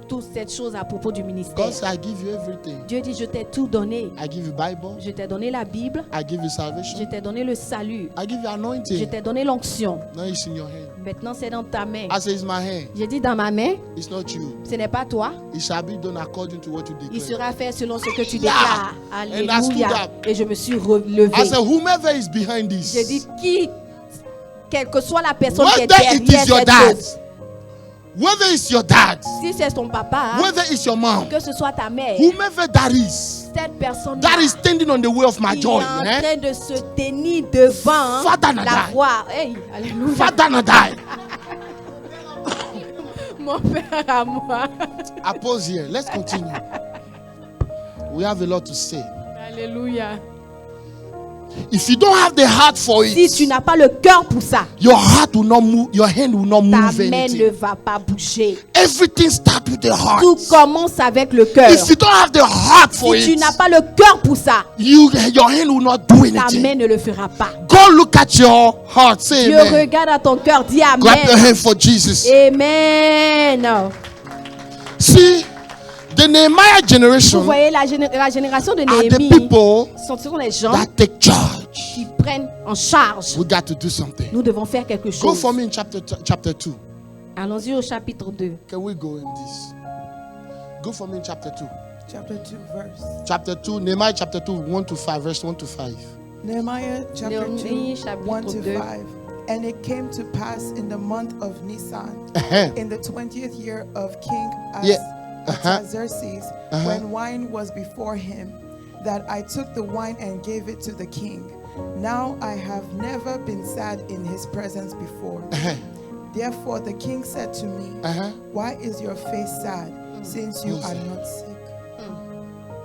toute cette chose à propos du ministère? God said, I give you everything. Dieu dit, je t'ai tout donné. I give you Bible. Je t'ai donné la Bible. I give you Je salvation. t'ai donné le salut. I give you Je anointing. t'ai donné l'onction. Now it's in your hand. Maintenant, c'est dans ta main. I say it's my hand. J'ai dit dans ma main, It's not you. ce n'est pas toi. It shall be done according to what you Il declare. sera fait selon ce que tu Yeah. déclares. And I stood Alléluia. up. Et je me suis relevé. I said, whomever is behind J'ai dit, this, quelle que soit la personne qui est whether it derrière is your cette dad, chose, whether it's your dad, si c'est ton papa, whether it's your mom, que ce soit ta mère, whomever that is, cette personne that is standing on the way of my qui est joy, en eh? train de se tenir devant Father la Nadai. voie. Hey, alléluia. Father Nadai. Mon père à moi. I pause here. Let's continue. We have a lot to say. Alléluia. If you don't have the heart for Si tu it, n'as pas le cœur pour ça, your heart will not move, your hand will not ta move main ne anything. va pas bouger. Everything starts with the heart. Tout commence avec le cœur. If you don't have the heart for Si tu it, n'as pas le cœur pour ça, your hand will not do ta anything. main ne le fera pas. Go look at your heart. Say Dieu amen. regarde à ton cœur, dis Clap your Amen. hand for Jesus. Amen. See, the Nehemiah Vous generation voyez la génération de are the Néhémie, people ce sont les gens that take charge. qui prennent en charge. We got to do something. Nous devons faire quelque Go chose. for me in chapter 2. Allons-y au chapitre 2. Can we go in this? Go for me in chapter 2. Chapter 2, verse. Chapter 2, Nehemiah chapter 2, 1 to 5, verse 1 to 5. Nehemiah chapter Néhémie 2, chapitre 1 to 2. 5. And it came to pass in the month of Nisan, in the 20th year of King Artaxerxes, when wine was before him, that I took the wine and gave it to the king. Now I have never been sad in his presence before. Therefore the king said to me, why is your face sad, since you are not sick?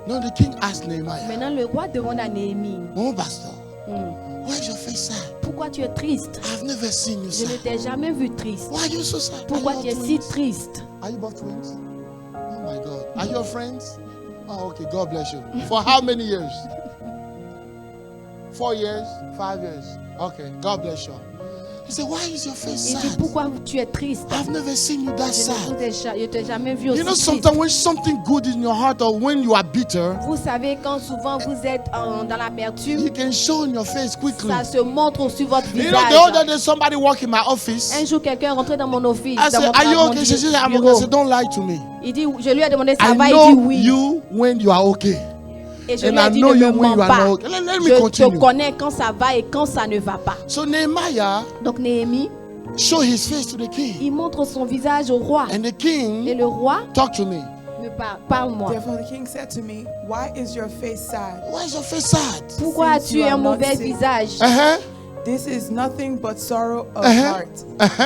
No, the king asked Nehemiah, Maintenant, le roi demande à Néhémie, oh, pastor, why is your face sad? pourquoi tu es triste? I've never seen you Je ne sad. t'ai jamais vu triste. Why are you so sad? Pourquoi Are tu you es all si twins? triste? Are you both twins? Oh my God. Are you your friends? Oh, okay. God bless you. For how many years? 4 years? 5 years? Okay. God bless you. He said, why is your face Il dit, sad? pourquoi tu es triste? I've never seen you that Je ne sad. t'ai jamais vu You aussi know, triste. sometimes when something good is in your heart or when you are bitter, Vous savez, quand souvent vous êtes dans l'amertume, you can show in your face quickly. ça se montre sur votre You know, the other visage. day somebody walked in my office. Un jour, quelqu'un est rentré dans mon office, I dans said, mon, are you mon okay? She said, I'm okay. I bureau. said, don't lie to me. Il dit, je lui ai demandé ça I va, il dit know oui. you when you are okay. Et je And lui I ai dit, know ne you me when mens you are pas. not okay. Let me Je te continue. connais quand ça va et quand ça ne va pas. So Nehemiah Donc Néhémie, showed his face to the king. il montre son visage au roi. And the Et king le roi talked to me. me parle-moi. Therefore the king said to me, why is your face sad? Why is your face sad? Pourquoi Since as-tu you are un not mauvais sick. visage? This is nothing but sorrow of heart.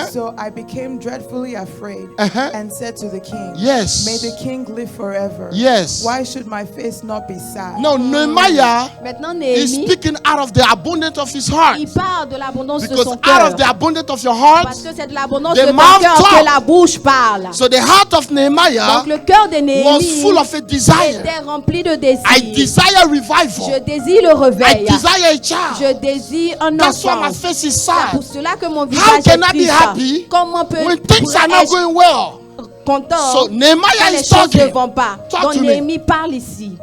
So I became dreadfully afraid and said to the king, Yes. may the king live forever. Yes. Why should my face not be sad? No, Nehemiah Maintenant is Néhémie, speaking out of the abundance of his heart. il parle de l'abondance de Because son out cœur. of the abundance of your heart, Parce que c'est de l'abondance the de ton mouth cœur talk. que la bouche parle. so the heart of Nehemiah Donc le cœur de was Néhémie full of a desire. était rempli de désirs. I desire Je revival. désire le I réveil. desire a child. Je désire un That's why enfant. my face is C'est sad. pour cela que mon How visage can est I be triste. happy Comment when things are not pourrais-je going well? content So Nehemiah quand les is choses ne talking. vont pas? Talk Donc to me. Néhémie parle ici.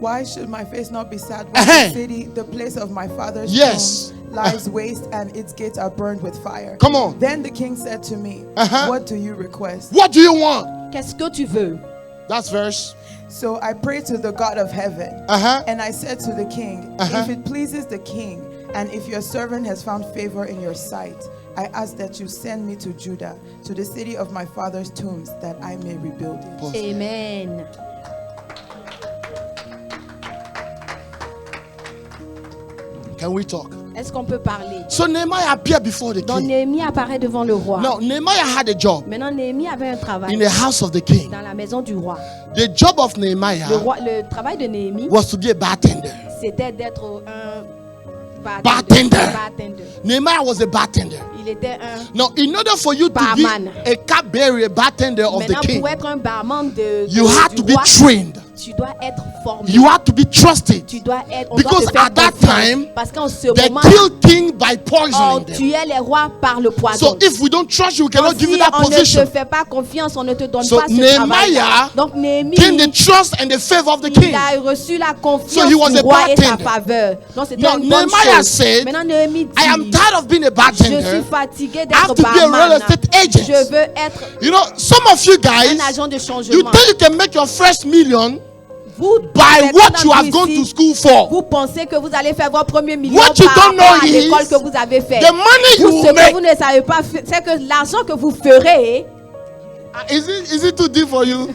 Why should my face not be sad when the city, the place of my father's Yes. tomb, lies waste and its gates are burned with fire? Come on. Then the king said to me, what do you request? What do you want? Qu'est-ce que tu veux? That's verse. So I prayed to the God of heaven, and I said to the king, if it pleases the king, and if your servant has found favor in your sight, I ask that you send me to Judah, to the city of my father's tombs, that I may rebuild it. Pause. Amen. Can we talk? Est-ce qu'on peut parler? So Nehemiah appeared before the Donc king. Néhémie apparaît devant le roi. Now Nehemiah had a job Maintenant Néhémie avait un travail in the house of the king. dans la maison du roi. The job of Nehemiah Le travail de Néhémie, was to be a bartender. c'était d'être un Bartender. bartender. Nehemiah was a bartender. Il était un Now, in order for you to Barman. be a cupbearer, a bartender of the Maintenant king, pour être un barman you had du to be roi, trained. tu Tu dois être formé. You have to be trusted. Tu dois être. On Because doit te faire at that confiance. time, Parce qu'en ce They moment, killed king by on poisoning them. tuait les rois par le poison. So if we don't trust you, we cannot Donc, give you si that on ne position. te fait pas confiance, on ne te donne So pas ce Nehemiah travail. Donc Néhémie, Gain the trust and the favor of the il king. a reçu la confiance So he was du a roi et sa bartender. faveur. Donc c'était Now, une bonne Nehemiah chose. said, Maintenant Néhémie dit, I am tired of being a je bartender. suis fatigué I have d'être to be a real barman. estate agent. Je veux être You know, some of you guys, un agent de you changement. think you can make your first million Vous, by certains what you d'entre have gone ici, to school for. vous pensez que vous allez faire votre premier million What you par don't rapport know à is l'école que vous avez fait. The money you Vous, ce will que make. vous ne savez pas, c'est que l'argent que vous ferez, Is it too deep for you?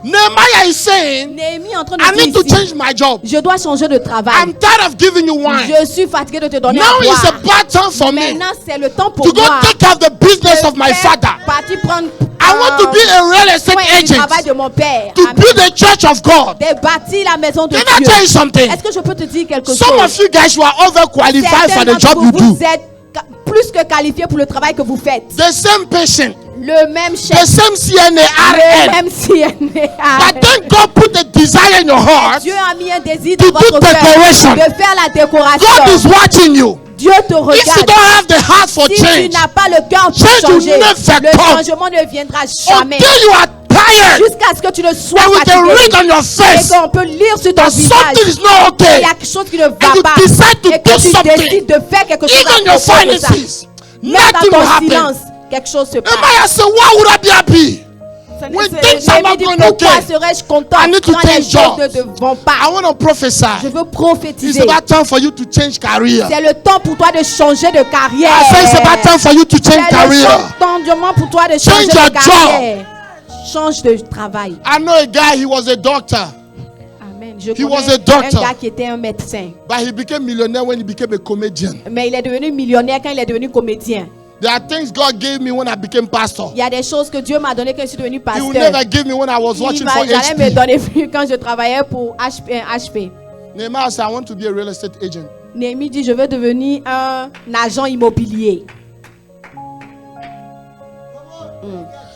Nehemiah is saying, Néhémie est en train de I dire need to ici, change my job. je dois changer de travail. I'm tired of giving you wine. Je suis fatigué de te donner Now à is a boire. bad time for me Maintenant, c'est le temps pour to go moi take care of the business de of my faire father. partie prendre I want to be a real estate soin du travail agent de mon père. to Amen. build the church of God. De bâtir la maison de Can I Dieu. tell you something? Est-ce que je peux te dire quelque Some chose? of you guys, you are overqualified for Certains the d'entre job you vous do. êtes plus que qualifiés pour le travail que vous faites. The same patient, Le même the chef, same le CNARN. même CNA. But then God put a desire in your heart. Dieu a mis un désir To dans votre do decoration. cœur de faire la décoration. God is watching you. Dieu te If you regarde. don't have the heart for Si tu change, n'as pas le cœur pour change will changer, never le come. changement ne viendra jamais. until you are tired, Jusqu'à ce que tu ne sois and we can read fatigué. on your Et face qu'on peut lire sur ton that something visage. is not Il okay. y a quelque chose qui ne va And you pas. decide to Et do que tu something. décides de faire quelque chose Even à your propos de ça. finances, Même nothing dans will ton happen. silence, quelque chose se passe. Nehemiah said, why would I be happy? When things are Néhémie not dit, going pourquoi okay, serais-je content I need to quand les change choses ne jobs. vont pas? I want to prophesy. Je veux It's prophétiser. about time for you to change career. C'est le temps pour toi de changer de carrière. I say it's about time for you to change C'est le career. temps pour toi de changer Change your de carrière. Change de travail. I know a guy, he was a doctor, Amen. Je He was connais a doctor. un gars qui était un médecin. but he became millionaire when he became a comedian. Mais il est devenu millionnaire quand il est devenu comédien. There are things God gave me when I became pastor. Il y a des choses que Dieu m'a donné quand je suis devenu He would pasteur. never give me when I was Il watching va for jamais me HP. donner plus quand je travaillais pour HP. Nehemiah said, I want to be a real estate agent. Néhémie dit, je veux devenir un agent immobilier.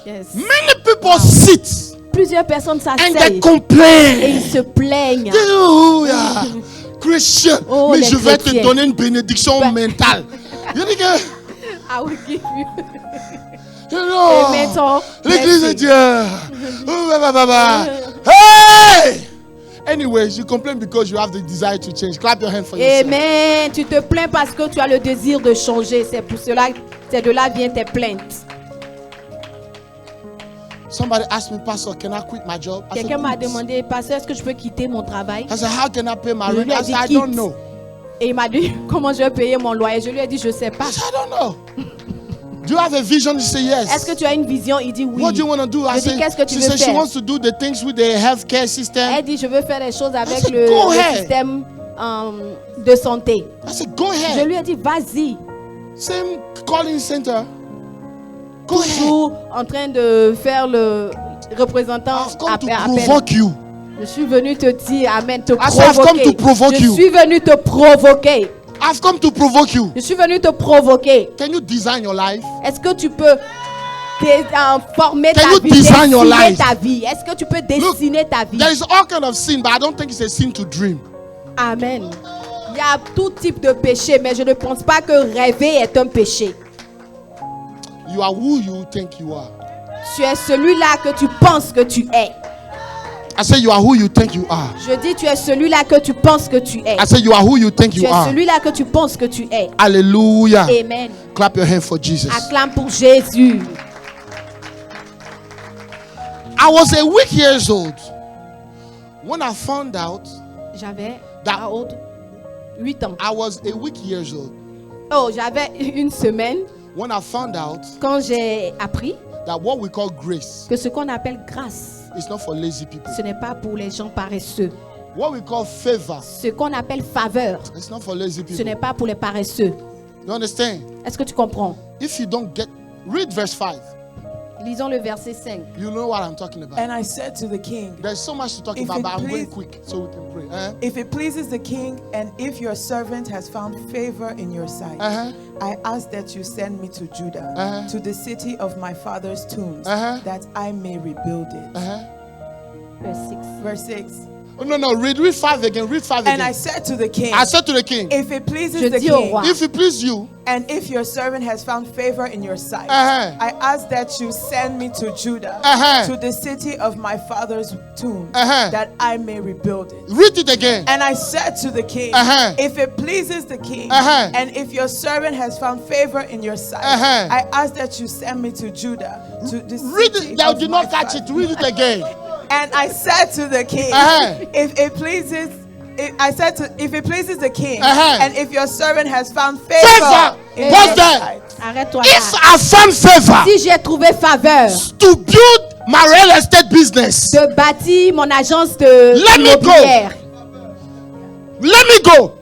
Yes. Many people sit Plusieurs personnes and they s'asseyent et complain. ils se plaignent. Alléluia. Christian, Oh, mais les je vais te chrétiens. donner une bénédiction mentale. You think, I will give you. you know, Amen, so, l'église de merci. Dieu. Oh, bah, bah, bah, bah. Hey! Anyways, you complain because you have the desire to change. Clap your hand for yourself. Amen. Tu te plains parce que tu as le désir de changer. C'est pour cela, c'est de là viennent tes plaintes. Somebody asked me, Pastor, can I quit my job? I said, Quelqu'un m'a "Please." demandé, pasteur, est-ce que je peux quitter mon travail? I said, how can I pay my Je rent? lui ai I dit, said, I don't quitte. know. Et il m'a dit, comment je vais payer mon loyer? Je lui ai dit, je ne sais pas. I said, I don't know. Do you have a vision? He said, yes. Est-ce que tu as une vision? Il dit oui. What do you want to do? I Je dis, said, qu'est-ce que tu she veux said she faire? wants to do the things with the healthcare system. Elle dit, je veux faire des choses avec said, le go ahead. système de santé. I said, go Je ahead. lui ai dit, vas-y. Same calling center. Go ahead. Toujours en train de faire le représentant I've come to appel. provoke you. Je suis venu te dire, amen, te I said, I've come provoquer. to provoke Je you. suis venu te provoquer. I've come to provoke you. Je suis venu te provoquer. Can you design your life? Est-ce que tu peux former Can ta you vie, design your dessiner life? ta vie? Est-ce que tu peux dessiner ta vie? There is all kind of sin, but I don't think it's a sin to dream. Amen. Il y a tout type de péché, mais je ne pense pas que rêver est un péché. You are who you think you are. Tu es celui-là que tu penses que tu es. I say you are who you think you are. Je dis, tu es celui-là que tu penses que tu es. I say you are who you think Tu you es are. celui-là que tu penses que tu es. Hallelujah. Amen. Clap your hand for Jesus. Acclame pour Jésus. I was a week years old when I found out J'avais That- à haute 8 ans. I was a week years old Oh, j'avais une semaine when I found out quand j'ai appris that what we call grace que ce qu'on appelle grâce, is not for lazy people. ce n'est pas pour les gens paresseux. What we call favor Ce qu'on appelle faveur, is not for lazy ce people. n'est pas pour les paresseux. You understand? Est-ce que tu comprends? If you don't get, read verse 5. Lisons le verset 5. You know what I'm talking about. And I said to the king, There's so much to talk If about, it but I'm going please- quick so we can pray. if it pleases the king, and if your servant has found favor in your sight, I ask that you send me to Judah, to the city of my father's tombs, that I may rebuild it. Verse 6. Oh, no, read 5 again. Read 5 And again. I said to the king, I said to the king, if it pleases Je the dis au king, roi. if it please you, and if your servant has found favor in your sight, Uh-huh. I ask that you send me to Judah, Uh-huh. to the city of my father's tomb, Uh-huh. that I may rebuild it. read it again. And I said to the king, Uh-huh. if it pleases the king, Uh-huh. and if your servant has found favor in your sight, Uh-huh. I ask that you send me to Judah, to the Read city it. Thou of did my not catch father. it. Read it again. And I said to the king, Uh-huh. if it pleases, if it pleases the king, Uh-huh. and if your servant has found favor Favor. in What's your that? sight, Arrête-toi If là. I found favor Si j'ai trouvé faveur to build my real estate business, de bâtir mon agence de Let me go. immobilière, let me go.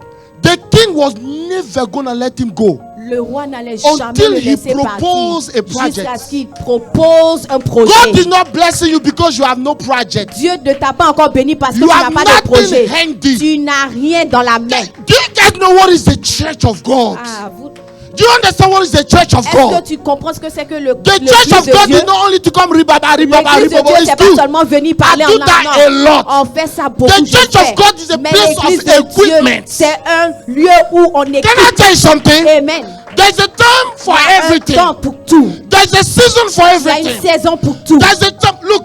The king was never gonna let him go. le roi n'allait jamais Until le he laisser propose partir a project. jusqu'à ce qu'il propose un God projet. is not blessing you because you have no project. Dieu ne t'a pas encore béni parce que You tu n'as have pas de nothing projet. handy. Tu n'as rien dans la main. Do you guys know what is the church of God? Ah, vous- Do you understand what is the church of Est-ce que God? tu comprends ce que c'est que le The l'église church of de God Dieu? is not only to come ribaba, ribaba, L'église de ribaba. Dieu, It's c'est pas good. seulement venir parler I en do langue. that a lot. On fait ça beaucoup. The je church of fais. God is a Mais place l'église of de Dieu, equipment. c'est un lieu où on équipe. Can I tell you something? Amen. There's a time for Il y a un everything. temps pour tout. There's a season for Il y a une everything. saison pour tout. There's a time. Look,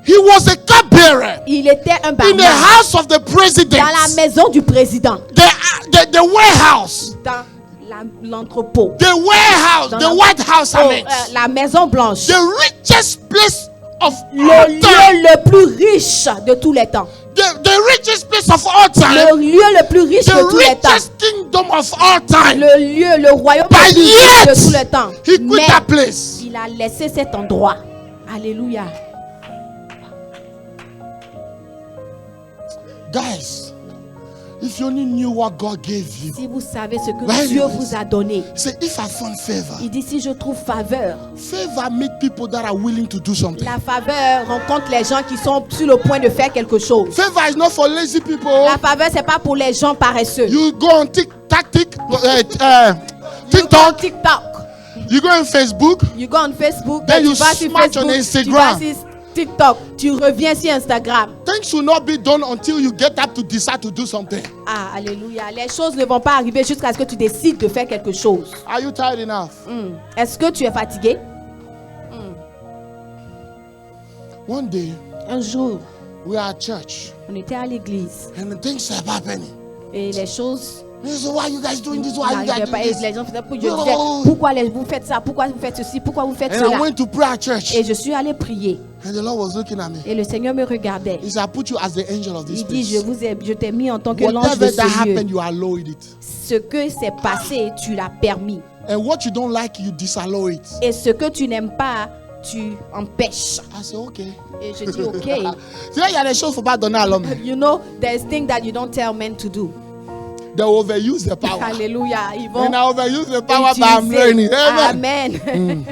he was a cupbearer Il était un in the barman house of the president. dans la maison du président, The warehouse. dans l'entrepôt, The warehouse. Dans The la- White House. I mean. la Maison Blanche, The richest place of le all lieu time. le plus riche de tous les temps, The richest place of all le time. lieu le plus riche de The tous les temps, richest kingdom of all time. le lieu, le royaume But le plus riche yet, de tous les temps. he quit Mais that place. il a laissé cet endroit. Alléluia. Guys, if you only knew what God gave you. Si vous savez ce que Right. Dieu vous a donné, Say, if I found favor, il dit si je trouve faveur. favor meet people that are willing to do something. La faveur rencontre les gens qui sont sur le point de faire quelque chose. Favor is not for lazy people. La faveur, c'est pas pour les gens paresseux. You go on TikTok, TikTok. you go on Facebook, You go on Facebook, Then tu you vas sur smash on Facebook, tu Instagram. vas sur TikTok, tu reviens sur Instagram. things will not be done until you get up to decide to do something. Ah, alléluia. Les choses ne vont pas arriver jusqu'à ce que tu décides de faire quelque chose. Are you tired enough? Est-ce que tu es fatigué? One day, Un jour, we are at church on était à l'église and things are happening. et les choses So why are you guys doing this? Why are you guys n'arrivaient doing pas. Et this? les gens faisaient, je No. disais, pourquoi vous faites ça? Pourquoi vous faites ceci? Pourquoi vous faites And I cela? went to pray at church Et je suis allée prier. and the Lord was looking at me. Et le Seigneur me regardait. He said, I put you as the angel of this Il dit, place. je t'ai mis en tant que l'ange de Whatever that ce lieu. happened, you allowed it. Ce que s'est passé, tu l'as permis. And what you don't like, you disallow it. Et ce que tu n'aimes pas, tu empêches. I said, okay. Et je dis, ok. See, il y a des choses faut pas donner à l'homme. You know, there's things that you don't tell men to do. They overuse the power. Alléluia. Ils vont And I overuse the power, but I'm utiliser. learning. Amen. Amen.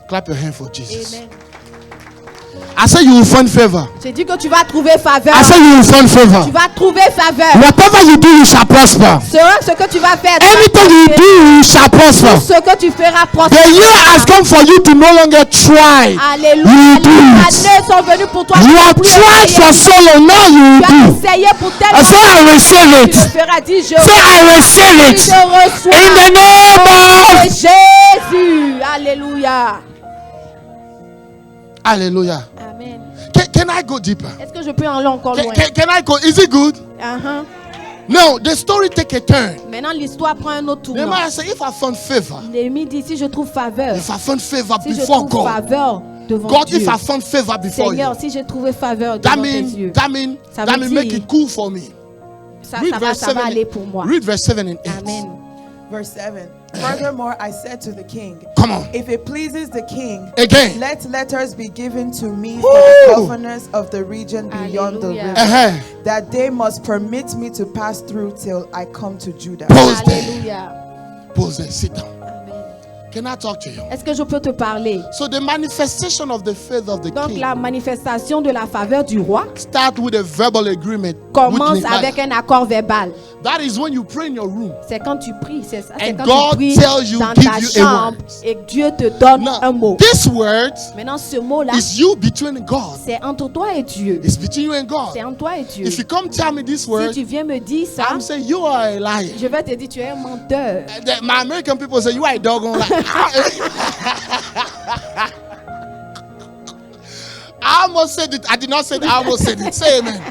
Clap your hand for Jesus. Amen. I said you will find favor. J'ai dit que tu vas trouver faveur. I said you will find favor. Tu vas trouver faveur. Whatever you do, you shall prosper. Ce que tu vas faire, tu vas Anything you prospérer. do, you shall prosper. Ce que tu feras The prospérer. year has come for you to no longer try. Alléluia. You do Les it. années sont venues pour toi. You have pour tried essayer. for so long, now you Tu as do. essayé pour I tellement. say I receive Tu le it. feras. Dis, je Say I receive it. je reçois. In the name of Jésus. Alléluia. Hallelujah. Amen. Can I go deeper? Est-ce que je peux aller encore loin? Can I go? Is it good? Uh-huh. No, the story take a turn. Maintenant, l'histoire prend un autre tournant. Nehemiah said, if I found favor, Néhémie dit, si je trouve faveur, if I found favor si je before trouve God, faveur devant God, Dieu, if I found favor before Seigneur, you, si j'ai trouvé faveur that devant tes yeux, mean Ça that veut mean make dire- it cool for me. ça Read va, verse ça va 7. aller pour moi. Read verse 7 and 8. Amen. Verse 7. Furthermore, I said to the king, Come on. if it pleases the king, Again. let letters be given to me for the governors of the region beyond the Hallelujah. river, Uh-huh. that they must permit me to pass through till I come to Judah. Pause there. Alléluia. Pause there. Sit down. Amen. Can I talk to you? Est-ce que je peux te parler? So the manifestation of the faith of the Donc king la manifestation de la faveur du roi start with a verbal agreement. commence with Nehemiah. avec un accord verbal. That is when you pray in your room. C'est quand tu pries, c'est ça. C'est And quand God tu pries tells you, dans give ta you a chambre word. et Dieu te donne un Now, mot. this word Maintenant, ce mot-là, is you between God. c'est entre toi et Dieu. It's between you and God. C'est entre toi et Dieu. If you come tell me this Si word, tu viens me dire ça, I'm saying you are a liar. je vais te dire tu es un menteur. My American people say you are a doggone liar. I almost said it. I did not say it. I almost said it. Say amen.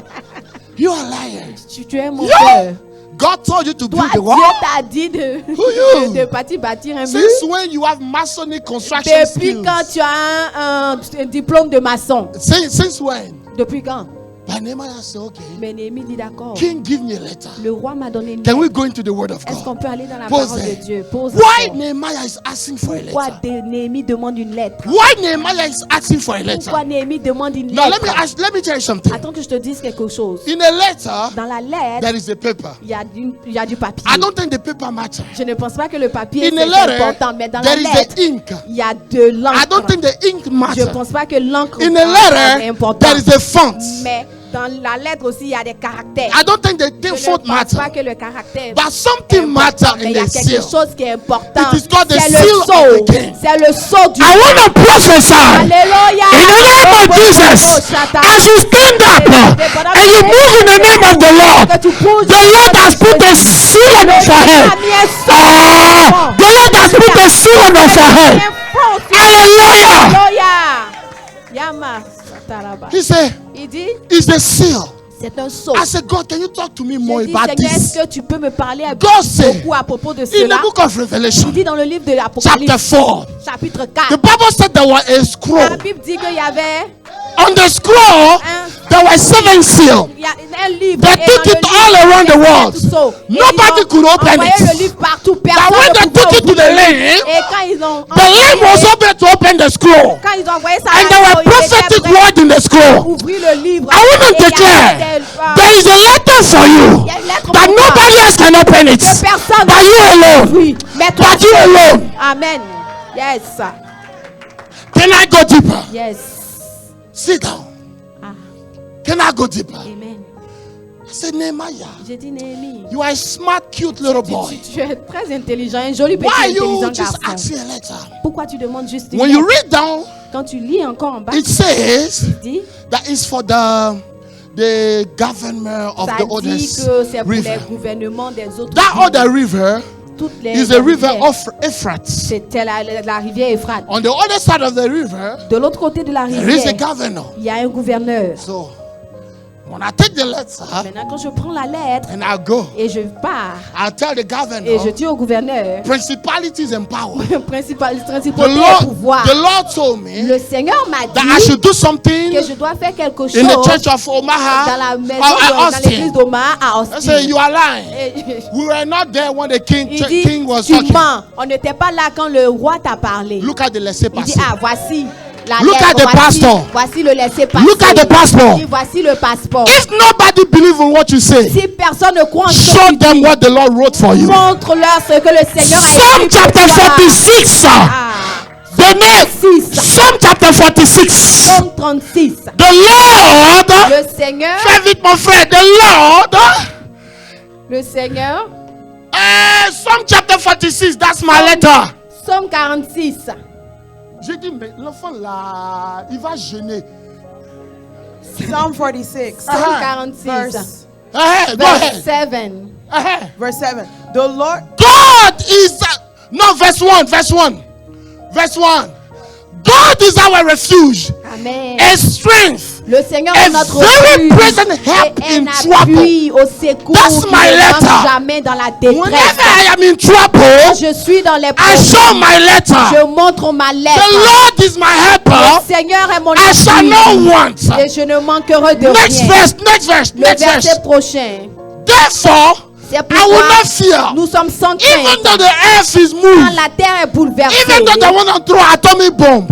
You are a liar. Tu es un menteur. God told you to Toi, build the Dieu wall. t'a dit de you? de bâtir un mur. Since when you have Masonic construction Depuis skills? quand tu as un diplôme de maçon? Since when? Depuis quand? But Nehemiah said, okay. Mais Néhémie dit d'accord. King, give me a letter. Le roi m'a donné une Can we lettre. go into the word of Est-ce qu'on God? peut aller dans la Pause parole there. de Dieu? Pose Why encore. Nehemiah is asking for a Pourquoi letter? Néhémie demande une lettre? Why Nehemiah is asking for a letter? Pourquoi Néhémie demande une Now lettre? let me tell you something. Attends que je te dise quelque chose. In a letter, Dans la lettre, there is a paper. il y a du papier. I don't think the paper matters. Je ne pense pas que le papier In a c'est letter, important, mais dans la there is lettre, the ink. il y a de I don't l'encre. think the ink Je matters. ne pense pas que l'encre In a est letter, important. there is a font. Mais dans la lettre aussi, il y a des caractères. I don't think the Je ne font pense matters. pas que le caractère But est something matters important, mais in il y a the quelque seal. chose qui est important. It is called the C'est seal le of sceau. the king. C'est le sceau du I want to prophesy Alléluia. in the name of Jesus. As you stand up and you move in the name of the Lord, the Lord has put a seal on your forehead. The Lord has put a seal on your forehead. Hallelujah. Alléluia. Yama Sataraba. He said, Il dit, it's the seal. c'est un sceau. I said, God, can you talk to me more J'ai dit, about Seigneur, this? est-ce que tu peux me parler God said, beaucoup à propos de in cela? the book of Revelation, Il dit dans le livre de chapter l'Apocalypse, 4, chapitre the 4, Bible said there was a la scroll. Bible dit qu'il y avait On the scroll, there were 7 seals. il y a un livre. They et took dans it le all livre, around the il y avait world. tout ça. Et Nobody ils ont could open envoyé it. le livre partout. But Personne when ne they pouvait took it to ouvrir the le livre. lane, Et quand ils ont the lamb was envoyé, open to open the scroll. quand ils ont envoyé ça, And there were prophetic words in the scroll. ouvrir le livre. I want to Et il y declare avait des, there is a letter for you il y a une lettre that pour toi. nobody else can open it. Que personne But you alone. Oui, mais toi But you alone. Amen. Yes. Can I go deeper? Yes. Sit down. Ah, Can I go deeper? amen. I said, Nehemiah, J'ai dit Néhémie. you are a smart, cute little boy. Tu es très intelligent, un joli petit Why are you intelligent just garçon. asking a letter? Pourquoi tu demandes juste une When you lettre? read down, Quand tu lis encore en bas, it says il dit, that is for the governor of ça the dit other que c'est pour les river. gouvernements des autres That villes. other river Toutes les is the river rivières. of Euphrates. C'était la rivière Euphrate. On the other side of the river, De l'autre côté de la there is a rivière, governor. il y a un gouverneur. So when I take the letter Maintenant, quand je prends la lettre and I go, et je pars I'll tell the et je governor dis au gouverneur, principalities and power. principal The et pouvoir, Lord told me le Seigneur m'a that I dit should do something que je dois faire quelque chose in the church of dans Omaha la maison, or dans l'église Austin. d'Omaha à I Austin. said, you are lying. Et We were not there when the il dit, king was tu talking. mens, on n'était pas là quand le roi t'a parlé. Look at the Il dit, laissez-passer. ah, voici la Look lettre, at the passport. voici le laissez-passer. Look at the passport. Il dit, voici le passeport. If nobody believes in what you say, Si personne ne croit en ce show que tu them dis, what the Lord wrote for you. montre-leur ce que le Seigneur a Psalm écrit pour chapter toi. 46. Ah, The name. 6. Psalm chapter 46. Psaume 36. The Lord. Le Seigneur, Fais vite, mon frère. The Lord. le Seigneur, Psalm chapter 46. That's my letter. Psaume 46. J'ai dit, mais l'enfant là, il va gêner. Psalm 46, Psaume 46. verse, Go Verse ahead. 7. verse 7. The Lord, God is no verse 1. Verse 1. Verse 1. God is our refuge, Amen. a strength, Le Seigneur a est notre very refuge present help et in un trouble. appui au secours That's qui my ne letter. manque jamais dans la Whenever détresse. I am in trouble, Je suis dans les I problèmes. show my Je letter. montre ma The lettre. Lord is my Le helper. Seigneur est mon I shall appui not want. et je ne manquerai de Next rien. verse, next verse, Le next verset verse. prochain. Therefore, C'est I will pourquoi not fear. nous sommes sans Even crainte. though the earth is Quand moved, la terre est bouleversée, even though they want to throw atomic bomb,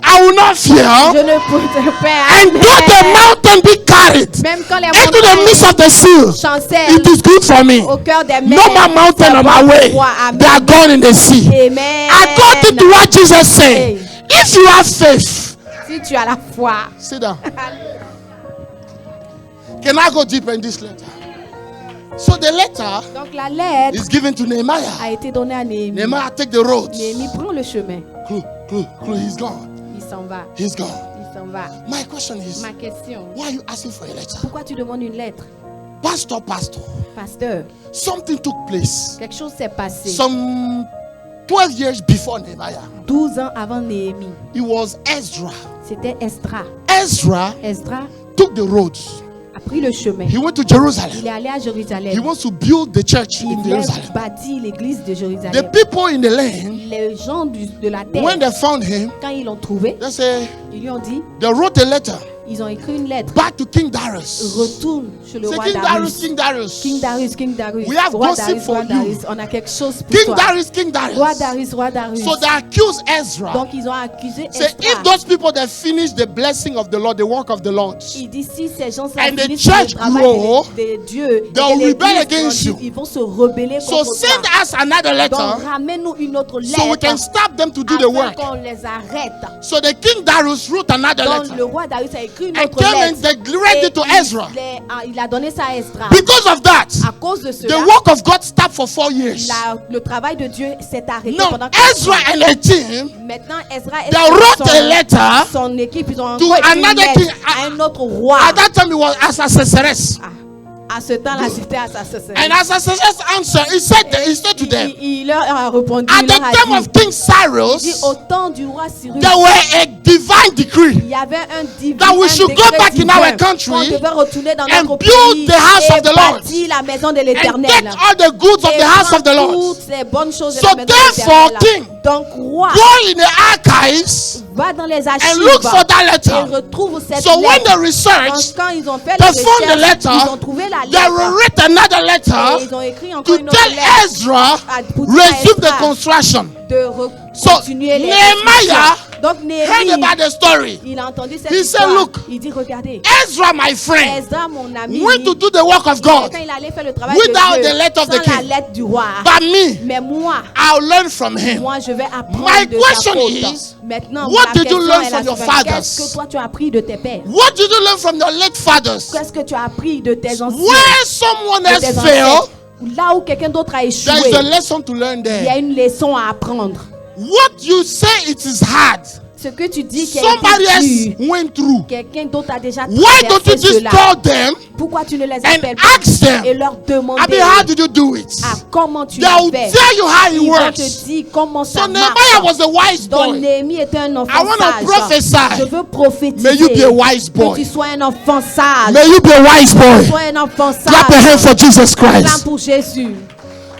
I will not fear. Je ne pourrai pas. And though the mountain be carried Même quand les into the midst of the sea, chancellent it is good for me. au cœur des mers, No more mountain on my way. They are gone in the sea. Amen. According to what Jesus said, if you have faith, Si tu as la foi. sit down. Can I go deeper in this letter? So the letter Donc la lettre is given to Nehemiah. a été donnée à Néhémie. Nehemiah take the road. Néhémie prend le chemin. He's gone. Il s'en va. He's gone. Il s'en va. My question is, Ma question. why are you asking for a letter? Pourquoi tu demandes une lettre? Pastor, Pasteur, something took place quelque chose s'est passé. some 12 years before Nehemiah. 12 ans avant Néhémie. It was Ezra. C'était Esdras. Ezra Esdras took the roads. a pris le chemin. He went to Il Jerusalem. est allé à He Jérusalem. wants to build the church Il in voulait Jerusalem. bâtir l'église de The Jérusalem. people in the land, Les gens de la terre, when they found him, quand ils l'ont trouvé, they say ils lui ont dit, they wrote a letter ils ont écrit une lettre. back to King Darius. Retourne chez le Say, roi King Darius. Darius, King Darius. King Darius, King Darius. We have Roi gossip Darius, for roi you. Darius. On a quelque chose pour King toi. Darius, King Roi Darius. Darius, roi Darius. So they accuse Ezra. Donc ils ont accusé Say, if Esdras. those people that finish the blessing of the Lord, the work of the Lord, Il dit si ces gens And the finissent church le travail grow, de Dieu, et they'll que l'église rebel against grandit, you. ils vont se rebeller so contre send toi. us another letter Donc ramène-nous une autre so we lettre can stop them to do the afin work. qu'on les arrête. So the King Darius wrote another Donc letter le roi Darius a écrit une and autre came lettre. and they read it to Et Ezra. il a donné ça à Esdras. Because of that, À cause de the cela, work of God stopped for 4 years. le travail de Dieu s'est arrêté Now, pendant 4 Ezra ans. and a team, Maintenant, Ezra et they wrote a letter son équipe, ils ont to envoyé une another lettre king. à un autre roi. At that time, it was Asaseseres. À ce temps-là, c'était à sa sœur. And Asaseseres answered, he said to them, Il leur a répondu, at il the leur a time dit, of King il dit, Cyrus, au temps du roi Cyrus, there were a divine decree il y avait un that we should go back in our on country devait retourner dans and notre build pays the house et of the Lord bâtir la maison de and l'Éternel. take all the goods of Et the house of the prendre Lord. toutes les bonnes choses de So la maison de therefore, l'Éternel. king, Donc, roi, Go in the archives va dans les and archives look for that et letter. retrouve cette So when lettre. they Donc, research, quand ils ont fait they la found the recherche, letter, ils ont trouvé la they lettre. wrote another Et letter ils ont écrit encore to une autre tell lettre Ezra, pour dire à resume the Esdras construction. de So continuer les Nehemiah constructions. Donc heard Néhémie, about the story. il a entendu cette He said, histoire. "Look, Il dit, regardez, Ezra, my friend, Esdras, mon ami, went to do the work of God, quand il allait faire le travail without de Dieu, the letter of sans the la king. lettre du roi. But me, Mais moi, I'll learn from him. moi, je vais apprendre My de ta question faute. is, Maintenant, what la did you question learn est from la your suivante. fathers? Qu'est-ce que toi tu as appris de tes pères? What did you learn from your late fathers? Qu'est-ce que tu as appris de tes anciens? Where someone de else tes failed, ancêtres? Là où quelqu'un d'autre a there échoué, is a lesson to learn il y a there. une leçon à apprendre. What you say it is hard, Ce que tu dis qui a somebody été dur, else went through. quelqu'un d'autre a déjà Why don't you traversé just cela. call them Pourquoi tu ne les and appelles pas ask them, et leur demander I mean, how did you do it? comment tu They l'as will fait? tell you how it Ils vont works. te dire comment So ça Nehemiah marche. was a wise Donc boy. Néhémie était un I enfant want to sage. prophesy. Je veux prophétiser May you be a wise que boy. tu sois un enfant sage. May you be a wise boy. Sois un enfant Clap your sage. hand for Jesus Acclame Christ. pour Jésus.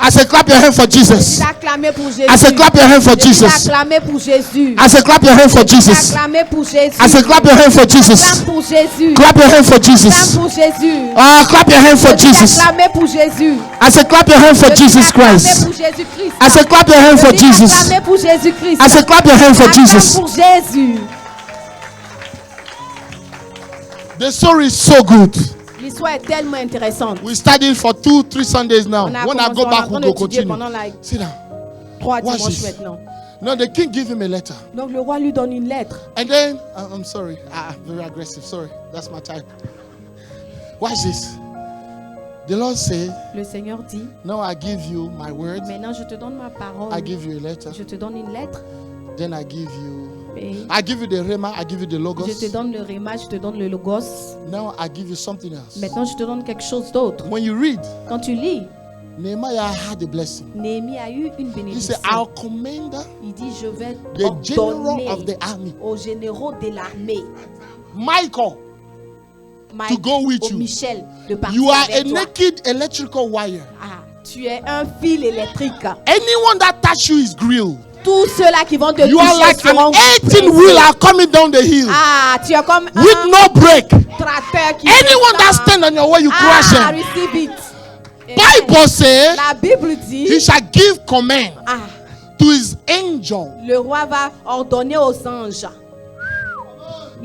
I said, clap your hand for Jesus. Acclamez pour Jésus. I said, clap your hand for Jesus. Acclamez pour Jésus. I said, clap your hand for Jesus. Acclamez pour Jésus. I said, clap your hand for Acclame Jesus. pour Jésus. Clap your hand for Acclame Jesus. pour Jésus. Clap your hand for Jesus. Acclamez pour Jésus. I said, clap your hand for Jesus Acclamez Christ. pour Jésus-Christ. I said, clap your hand for Jesus. Acclamez pour Jésus-Christ. I said, clap your hand for Acclame Jesus. pour Jésus. The story is so good. L'histoire est tellement intéressante. We studied for 2-3 Sundays now. On a When I commencé, go on est back, en we'll train go d'étudier continue. pendant like Sit down. 3 Watch dimanches this. maintenant. Now the king gave him a letter. Donc le roi lui donne une lettre. And then, I'm sorry. Very aggressive. Sorry. That's my type. Watch this. The Lord said, Le Seigneur dit, now I give you my word. maintenant je te donne ma parole. I give you a letter. Je te donne une lettre. Then I give you the rhema. I give you the Je logos. te donne le rhéma, je te donne le logos. Now I give you something else. Maintenant, je te donne quelque chose d'autre. When you read, Quand tu lis, Nehemiah had a blessing. Néhémie a eu une He bénédiction. said, our commander, Il dit, je vais the general ordonner of the army, aux généraux de l'armée, Michael, Mike, to go with au you. Michel, de partir You are a avec toi. naked electrical wire. Ah, tu es un fil électrique. Anyone that touch you is grilled. Tous ceux-là qui vont te You are toucher like seront an 18 pressés. wheeler coming down the hill Ah, tu es comme with un no brake. tracteur qui Anyone that descend. stand on your way, you crash Ah, him. receive it. Bible says La Bible he dit, shall give command ah, to his angel. le roi va ordonner aux anges.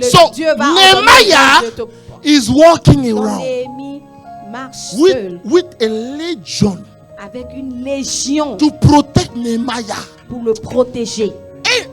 So, Dieu va Nehemiah ordonner de te- is walking Donc, around Néhémie marche seul with a legion avec une légion to protect Nehemiah. pour le protéger. Hey,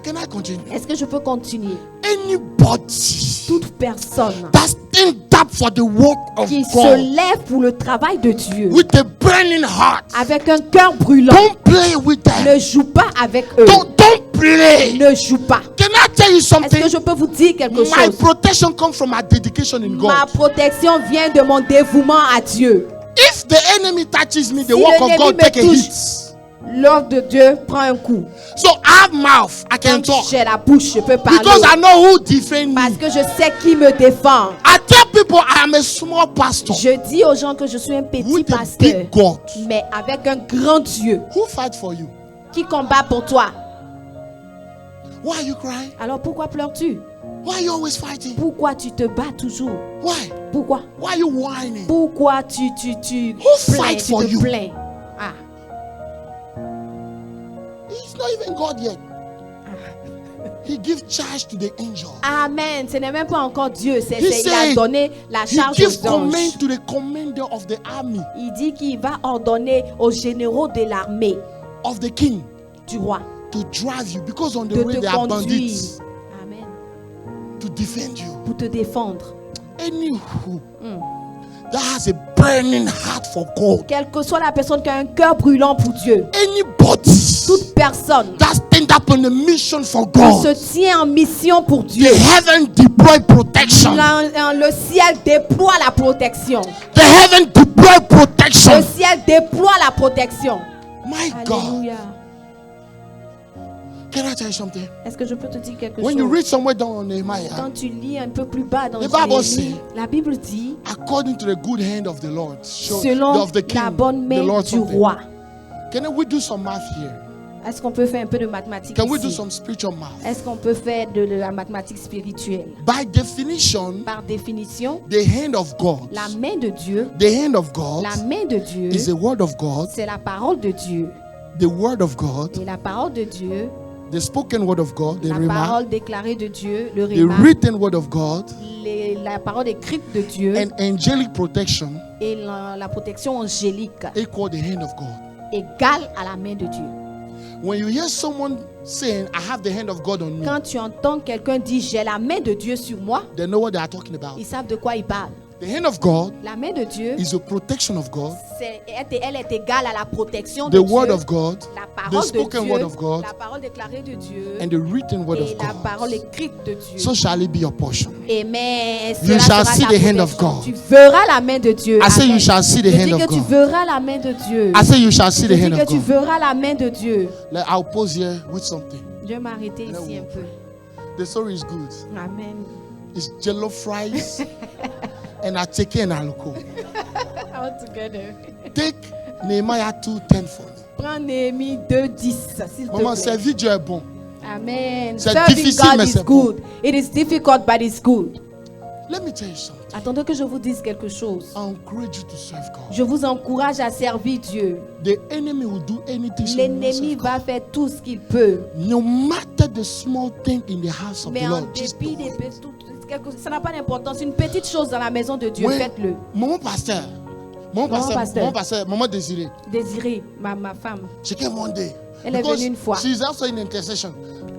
can I continue? Est-ce que je peux continuer? Anybody Toute personne that stand up for the work of qui se God lève pour le travail de Dieu with a burning heart, avec un cœur brûlant, don't play with them. ne joue pas avec eux. Don't play. Ne joue pas. Can I tell you Est-ce something? que je peux vous dire quelque My chose? protection comes from my dedication in Ma God. protection vient de mon dévouement à Dieu. If the enemy touches me, the Si work of l'ennemi God me take a touche, hit. L'œuvre de Dieu prend un coup. So I have mouth, I can Quand talk j'ai la bouche, je peux parler. because I know who defend Parce me. que je sais qui me défend. I tell people I am a small pastor Je dis aux gens que je suis un petit with a pasteur, big God. mais avec un grand Dieu Who fight for you? qui combat pour toi. Why are you crying? Alors pourquoi pleures-tu? Why are you always fighting? Pourquoi tu te bats toujours? Why? Pourquoi? Why are you whining? Pourquoi tu fight for te you? plains? Ah, He's not even God yet. He gives charge to the angel. Amen. Ce n'est même pas encore Dieu. He Il a said donné la He charge gives aux anges. command to the commander of the army Il dit qu'il va ordonner aux généraux de l'armée of the king du roi to drive you because on the de way te they are conduire. bandits Amen. to defend you. Pour te défendre. Anywho, that has a burning heart for God. Quelle que soit la personne qui a un cœur brûlant pour Dieu. Anybody Toute personne that stand up on a mission for qui God, se tient en mission pour Dieu. the heaven deploy protection. Le ciel déploie la protection. The heaven deploy protection. Le ciel déploie la protection. My God, Alléluia. can I tell you something? Est-ce que je peux te dire quelque When you chose? read somewhere down on Nehemiah, Quand tu lis un peu plus bas dans The Bible Jérémie, says, la Bible dit, according to the good hand of the Lord, selon of the king, la bonne the main Lord du something. roi. Can we do some math here? Est-ce qu'on peut faire un peu de mathématiques Can we do ici? some spiritual math? Est-ce qu'on peut faire de la mathématique spirituelle? By definition, Par définition, the hand of God, la main de Dieu, the hand of God la main de Dieu, is the word of God, c'est la parole de Dieu. the word of God, Et la parole de Dieu, the spoken word of God, the la rhema, parole déclarée de Dieu, le the rhéma, written word of God, la parole écrite de Dieu and angelic protection et la protection angélique equal the hand of God. égale à la main de Dieu. When you hear someone saying, I have the hand of God on me, Quand tu entends quelqu'un dire j'ai la main de Dieu sur moi, they know what they are talking about. ils savent de quoi ils parlent. The hand of God La main de Dieu, is the protection of God, elle est égale à la protection the de word Dieu, of God, la the parole de spoken Dieu, word of God, la parole déclarée de Dieu and the written word et of la parole God. écrite de Dieu. So shall it be your portion. Amen. You Cela shall sera see ta the hand of protection. God. Tu verras la main de Dieu. I say Amen. you shall see the Je hand dis of que tu God. verras la main de Dieu. I say you shall see Je the dis hand que of tu God. verras la main de Dieu. I'll pause here with something. Je vais m'arrêter ici un peu. The story is good. Amen. It's jello fries and a chicken and alcohol. All together. Take Nehemiah 2:10 for me. Prends Néhémie 2:10, s'il te Maman, plaît. servir Dieu est bon. Amen. C'est Serving difficile, God mais is c'est good. It is difficult, but it's good. Let me tell you something. Attendez que je vous dise quelque chose. I encourage you to serve God. Je vous encourage à servir Dieu. The enemy will do anything. so you L'ennemi will serve va faire tout ce qu'il peut. God. No matter the small thing in the house of Mais the en Lord, just dépit do des it. ça n'a pas d'importance. Une petite chose dans la maison de Dieu, Oui. faites-le. Maman pasteur, maman pasteur, maman désirée. Désirée, ma femme, She came one day. Elle est Because venue une fois. She's also in intercession.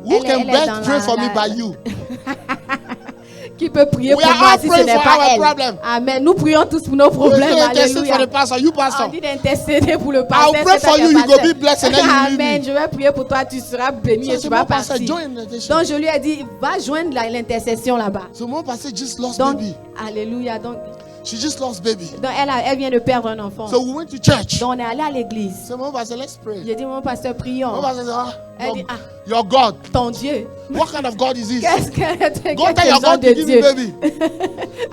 Who Elle est- can elle est best dans pray la- for me la- by you? qui peut prier We pour are moi all si ce praying n'est for pas our elle. problem. Amen. Nous prions tous pour nos problèmes. You intercede Alléluia. for the pastor, you On pastor. dit d'intercéder pour le I'll pasteur. pray c'est for ça you, qui est you go pasteur. be blessed and then you leave Amen. me. Je vais prier pour toi, tu seras béni So et I tu said, vas Mon pasteur, partir. join intercession. Donc je lui ai dit, va joindre l'intercession là-bas. So mon pasteur just lost Donc, baby. alléluia. Donc She just lost baby. elle vient de perdre un enfant. So we went to church. Donc on est allé à l'église. So mon pasteur, let's pray. J'ai dit, mon pasteur, Mon prions. pasteur said, Elle dit, your God. ton Dieu. What kind of God is this? Qu'est-ce que Go tell your genre God de to give me Dieu? baby.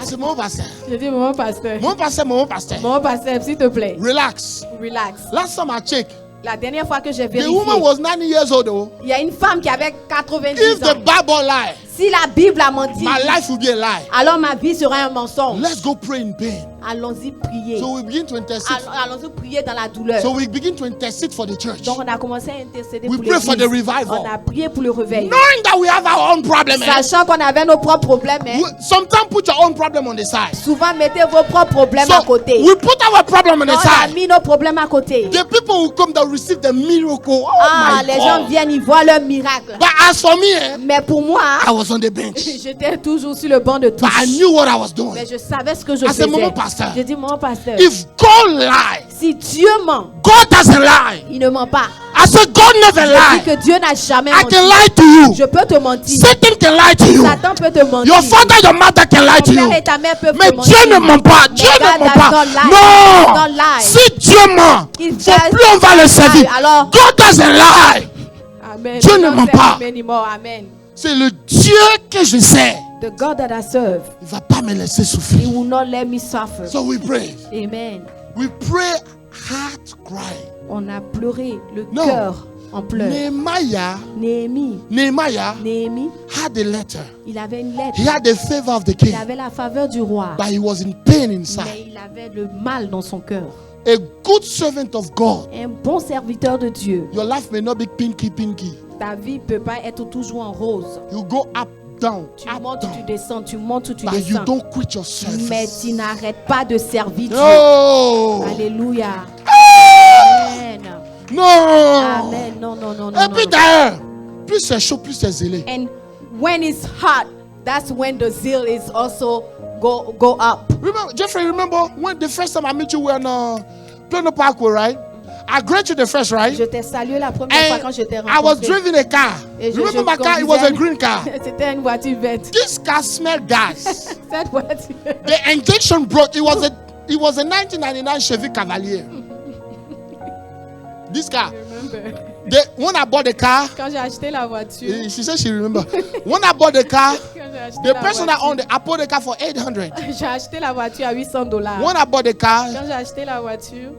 I said, mon pasteur. J'ai dit, mon pasteur. Mon pasteur. Mon pasteur, s'il te plaît. Relax. Relax. Last time I checked, La dernière fois que j'ai the woman vérifié, was 90 years old though. il y a une femme qui avait 90 If the ans. Bible lie, Si la Bible a menti, my life will be a lie. alors ma vie sera un mensonge. Let's go pray in pain. Allons-y prier. So we begin to intercede. Allons-y prier dans la douleur. So we begin to intercede for the church. Donc on a commencé à intercéder We pour pray for the l'église. revival. On a prié pour le réveil. Knowing that we have our own problem. Sachant qu'on avait nos propres problèmes. Sometimes put your own problem on the side. Souvent mettez vos propres problèmes à So côté. we put our problem on the On a side. mis nos problèmes à côté. The people who come that receive the miracle. Oh my Les gens God. viennent, ils voient leur miracle. But as for me, Mais pour moi, I was on the bench. j'étais toujours sur le banc de But I touche. knew what I was doing. Mais je savais ce que je I said, faisais. Maman pasteur, Je dis, mon pasteur, if God lie, si Dieu ment, God doesn't lie. il ne ment pas. I said, God never Je dis lie. que Dieu n'a jamais I menti. can lie to you. Je peux te mentir. Satan can lie to you. Satan peut te mentir. Your father, your mother can lie to Ton you. père et ta mère peuvent Mais te mentir. Dieu ne ment pas. Dieu God ne ment does pas. not lie. Non. Don't lie. Si Dieu ment, If faut God plus on va le lie, servir. alors- God doesn't lie. Amen. Dieu ne Don't ment serve pas. him anymore. Amen. C'est le Dieu que je sais. The God that I serve, Il va pas me laisser he souffrir. will not let me suffer. So we pray. Amen. We pray heart cry. On a pleuré le Non. cœur en pleurs. Nehemiah Néhémie, had a letter. il avait une lettre. He had the favor of the Il king. avait la faveur du roi. But he was in pain Mais inside. il avait le mal dans son cœur. A good servant of God. Un bon serviteur de Dieu. Your life may not be pinky. Ta vie ne peut pas être toujours en rose. You go up, down, Tu up, montes, tu down. descends, tu montes, tu But you descends. don't quit your Mais service. tu n'arrêtes pas de servir Dieu. No. Alléluia. Amen. No. Amen. Non, non, non, non. Et puis non. d'ailleurs, plus c'est chaud, plus c'est zélé. And when it's hot, that's when the zeal is also go up. Remember, Jeffrey, remember when the first time I met you were on Plano Parkway, right? I greeted you the first, right? Je t'ai salué la première fois And quand je t'ai I was rencontré. driving a car. Et Remember my car? It was a green car. C'était une voiture verte. This car smelled gas. Cette voiture. The injection broke. It was a 1999 Chevy Cavalier. This car. Remember. When I bought the car, Quand j'ai acheté la voiture. she said she remember. When I bought the car, Quand j'ai acheté the la person that voiture. owned it, I bought the car for $800. J'ai acheté la voiture à $800. When I bought the car, Quand j'ai acheté la voiture,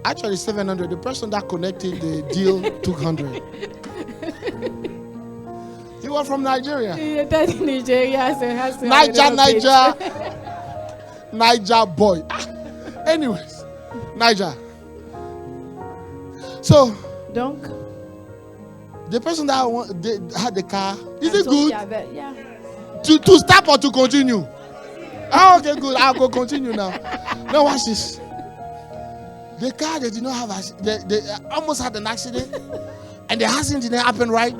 actually $700. The person that connected the deal took $100. He was from Nigeria. il était du Nigeria. C'est Niger boy. Anyways, Niger. So Donc, the person that had the car, is it so good il y avait- yeah. to stop or to continue? Oh, okay, good. I'll go continue now. Now watch this. The car, they did not have they almost had an accident, and the accident didn't happen right,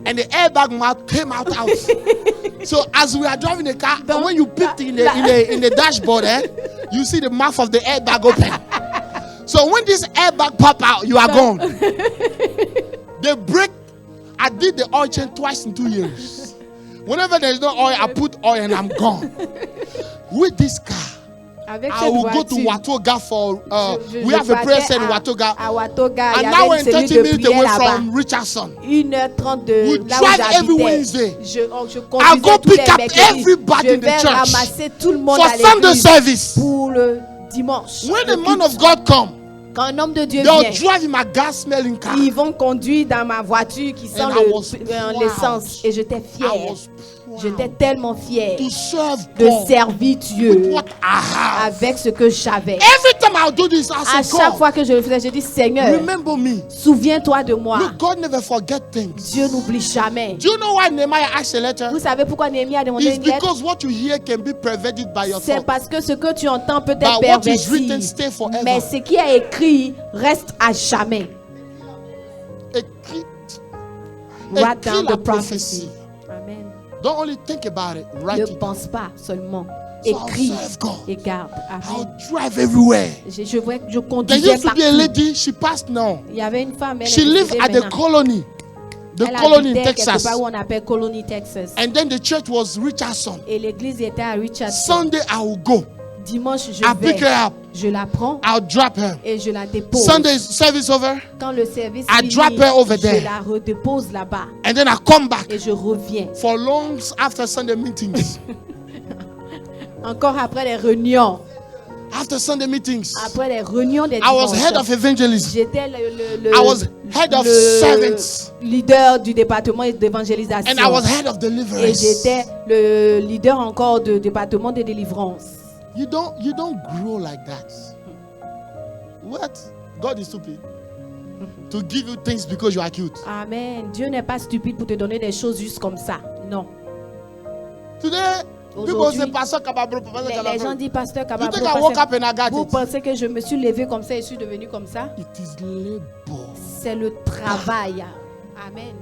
and the airbag mouth came out. So as we are driving the car, and when you picked in the dashboard, you see the mouth of the airbag open. So when this airbag pop out, you are gone. The brake, I did the oil change twice in 2 years. Whenever there's no oil, I put oil and I'm gone. With this car, Avec I cette will go voiture, to Watoga for je we have a prayer center in partais Watoga, à Watoga. Il y and now avait we're une cellule 30 de minutes prière away là-bas. from Richardson. 1h30 de We là où drive every j'habitais. Wednesday. Je I'll conduisais go tous les pick up mercredis. everybody Je in the vais church ramasser tout le monde for à Sunday l'église service. pour le dimanche. When Le the man culte. of God come, Quand un homme de Dieu they'll vient, drive in my gas smelling car. ils vont conduire dans ma voiture qui sent And I was proud. l'essence. Et j'étais I fière. was J'étais proud tellement fière to serve de God servir with Dieu what I have. avec ce que j'avais. Every time I'll do this, I À say, chaque God, fois que je le faisais, je dis Seigneur, remember me. souviens-toi de moi. Look, God never forget things. Dieu n'oublie jamais. Do you know why Nehemiah asked a letter? Vous savez pourquoi Néhémie a demandé It's une lettre? because what you hear can be perverted by your C'est thought. parce que ce que tu entends peut But être what is perverti. written stay forever. Mais ce qui est écrit reste à jamais. Écris Write down la the prophétie. prophecy. Amen. Don't only think about it, write Ne it down. pense pas seulement. So I'll Écris serve God. et garde. I'll Amen. drive everywhere. Je There conduisais used to be a partout. lady, she passed now. Il y avait une femme, elle She est lived décédée at the maintenant. colony. The Elle colony in habitait quelque Texas. part où on appelle Colony, Texas. And then the church was Richardson. Et l'église était à Richardson. Sunday I will go. Dimanche, je I'll pick vais. her up. Je la prends I'll drop her. et je la dépose. Sunday service over. Quand le service I finit, drop her over there. je la redépose là-bas And then I come back et je reviens. for long after Sunday meetings. Encore après les réunions. after Sunday meetings, Après les réunions des I was head of dimanches, evangelism. j'étais le I was head of servants. leader du département d'évangélisation. And I was head of Et deliverance. j'étais le leader encore du département de délivrance. You don't grow like that. What? God is stupid to give you things because you are cute. Amen. Dieu n'est pas stupide pour te donner des choses juste comme ça. Non. Today, people Aujourd'hui, say, Pastor Kababro, Pastor Les gens Kababro. disent, Pasteur You Kababro, think I woke up and I got vous it? pensez que je me suis levé comme ça et je suis devenu comme ça? It is labor. C'est le travail. Amen.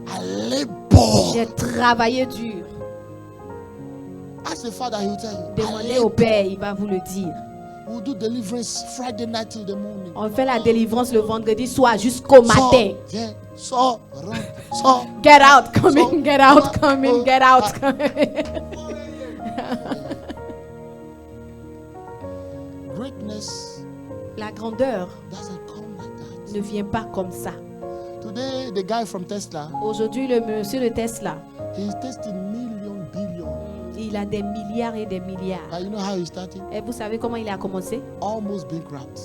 I labor. J'ai travaillé dur. Ask the Father, he will tell you. Demandez au Père, il va vous le dire. We'll do deliverance Friday night till the morning. On fait la délivrance le vendredi soir jusqu'au matin. So, Get out, come in, get out, come in, get out, come in. greatness La grandeur doesn't come like that. ne vient pas comme ça. Today, the guy from Tesla, Aujourd'hui, le monsieur de Tesla, he's testing billion. il a des milliards et des milliards. But you know how he started? Et vous savez comment il a commencé? Almost bankrupt.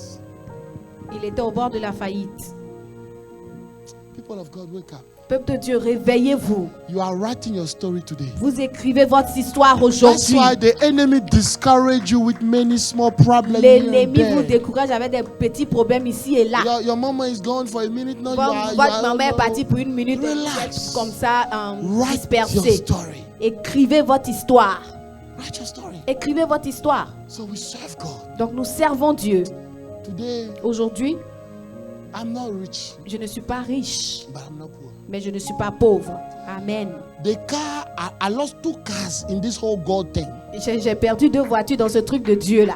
Il était au bord de la faillite. People of God, wake up. Peuple de Dieu, réveillez-vous. You are writing your story today. Vous écrivez votre histoire That's aujourd'hui. why the enemy discourage you with many small problems. L'ennemi vous Here décourage avec des petits problèmes ici et là. and there. Your mama is gone for a minute now. Votre maman est partie pour une minute et vous Relax. êtes comme ça Write your dispersé. story. Écrivez votre histoire. Write your story. Écrivez votre histoire. So we serve God. Donc nous servons Dieu. Today, Aujourd'hui, I'm not rich, je ne suis pas riche, but I'm not poor. mais je ne suis pas pauvre. Amen. The car, I lost 2 cars in this whole God thing. J'ai perdu 2 voitures dans ce truc de Dieu là.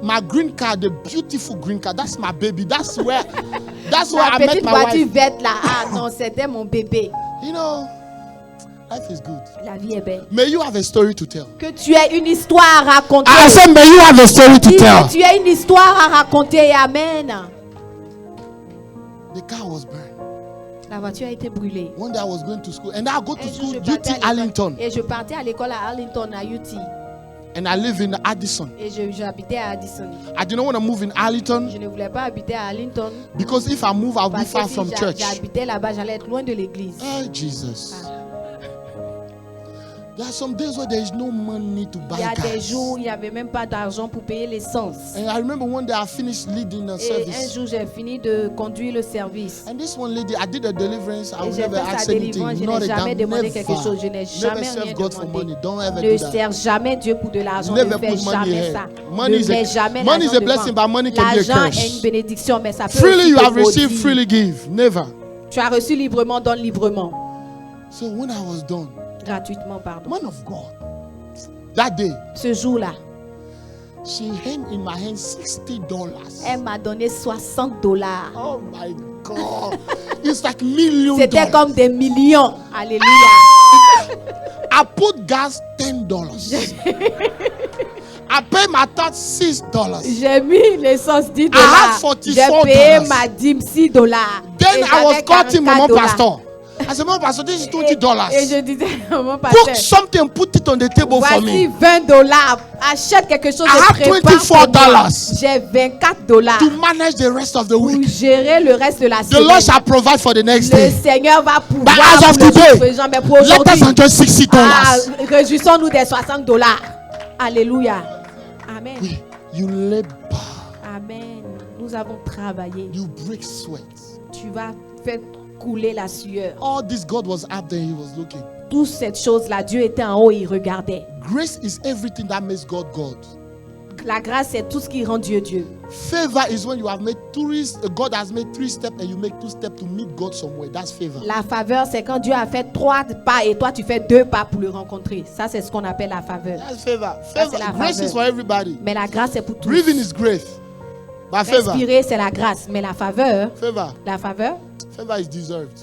My green car, the beautiful green car, that's my baby. That's where La I met petite my voiture wife. verte là, ah non, c'était mon bébé. You know, life is good. La vie est belle. May you have a story to tell. Que tu aies une histoire à raconter. I said, may you have a story to Dis tell. que tu aies une histoire à raconter. Amen. The car was burned. La voiture a été brûlée. One day I was going to school, and I go to Un jour, school, je partais UT à l'école. Arlington, Et je partais à l'école à Arlington, à UT. and I live in Addison. Et j'habitais à Addison. I didn't want to move in Arlington Je ne voulais pas habiter à Arlington. because if I move, I'll be Parce far que si from church. j'habitais là-bas, j'allais être loin de l'église. Oh, Jesus. There are some days where there is no money to buy Il y a des gas. jours où il n'y avait même pas d'argent pour payer l'essence. And I remember one day I finished leading a Et un service. jour, j'ai fini de conduire le service. And this one lady, I did a deliverance. I Et would j'ai never fait ask sa délivrance. anything. Je Not n'ai a jamais damn, demandé quelque never. chose. Je n'ai Never jamais serve rien God for demandé. money. Don't ever Ne do that. sers jamais Dieu pour de l'argent. Never Ne fais put money jamais here. ça. Money Ne is a- mets jamais money is l'argent a blessing, devant. but money can be a L'argent curse. est une bénédiction, mais ça peut Freely aussi you te have received, maudire. freely give. Never. Tu as reçu librement, donne librement. So when I was done, Gratuitement, pardon. man of God, that day, Ce jour-là, she had in my hand $60. elle m'a donné $60. Oh my God. It's like millions. C'était comme des millions. Alléluia. I put gas $10. I pay my tax $6. J'ai mis l'essence $10. had J'ai $44. payé ma dîme $6. Then Et I was j'avais cutting Mama $44. Pastor. I said, Mama Pastor, this is Et $20. je disais, mon Cook pasteur, something, put it on the table for voici me. $20. Achète quelque chose I et have prépare pour moi. $24. J'ai $24 To manage the rest of the pour week. gérer le reste de la The Lord semaine. shall provide for the next Le day. Seigneur va pouvoir But as of pour le today, jour présent, mais pour Let us aujourd'hui, enjoy $60. réjouissons-nous des $60. Alléluia. Amen. You labor, Amen. Nous avons travaillé. you break sweat. Tu vas faire couler la sueur. All this, God was up there, He was looking. Toutes cette chose-là, Dieu était en haut et il regardait. Grace is everything that makes God God. La grâce, c'est tout ce qui rend Dieu Dieu. Favor is when you have made God has made 3 steps and you make 2 steps to meet God somewhere. That's favor. La faveur, c'est quand Dieu a fait 3 pas et toi, tu fais 2 pas pour le rencontrer. Ça, c'est ce qu'on appelle la faveur. That's favor. Ça, c'est la Grace faveur. is for everybody. Mais la grâce, c'est pour tous. Breathing is grace. But favor. Respirer, c'est la grâce. Mais la faveur, Favor la faveur, is deserved.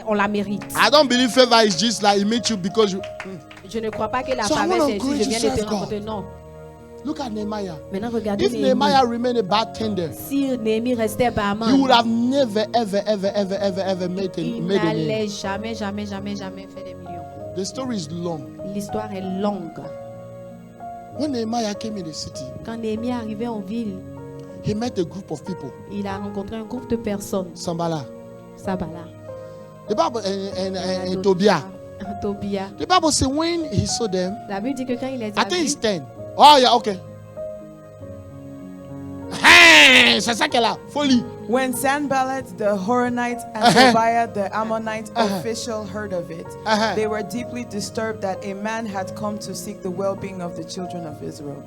on la mérite. I don't believe favor is just like it meets you because you. Je ne crois pas que la So I faveur, wanna c'est encourage si je viens de you te to serve rencontrer. Non. Look at Nehemiah. Maintenant, regardez If Néhémie. Nehemiah remained a bartender, Si Néhémie restait barman, he would have never, ever made il a name. n'allait jamais faire des millions. The story is long. L'histoire est longue. When Nehemiah came in the city, Quand Néhémie est arrivé en ville, he met a group of people. il a rencontré un groupe de personnes. Sambala. Sabala. The Bible and Tobiah. Tobia. The Bible says when he saw them, La Bible dit que quand il les I a think it's vus, 10. Oh yeah, okay. Hey, c'est ça qu'elle a. Folie. When Sanballat the Horonite and Tobiah the Ammonite official heard of it, they were deeply disturbed that a man had come to seek the well-being of the children of Israel.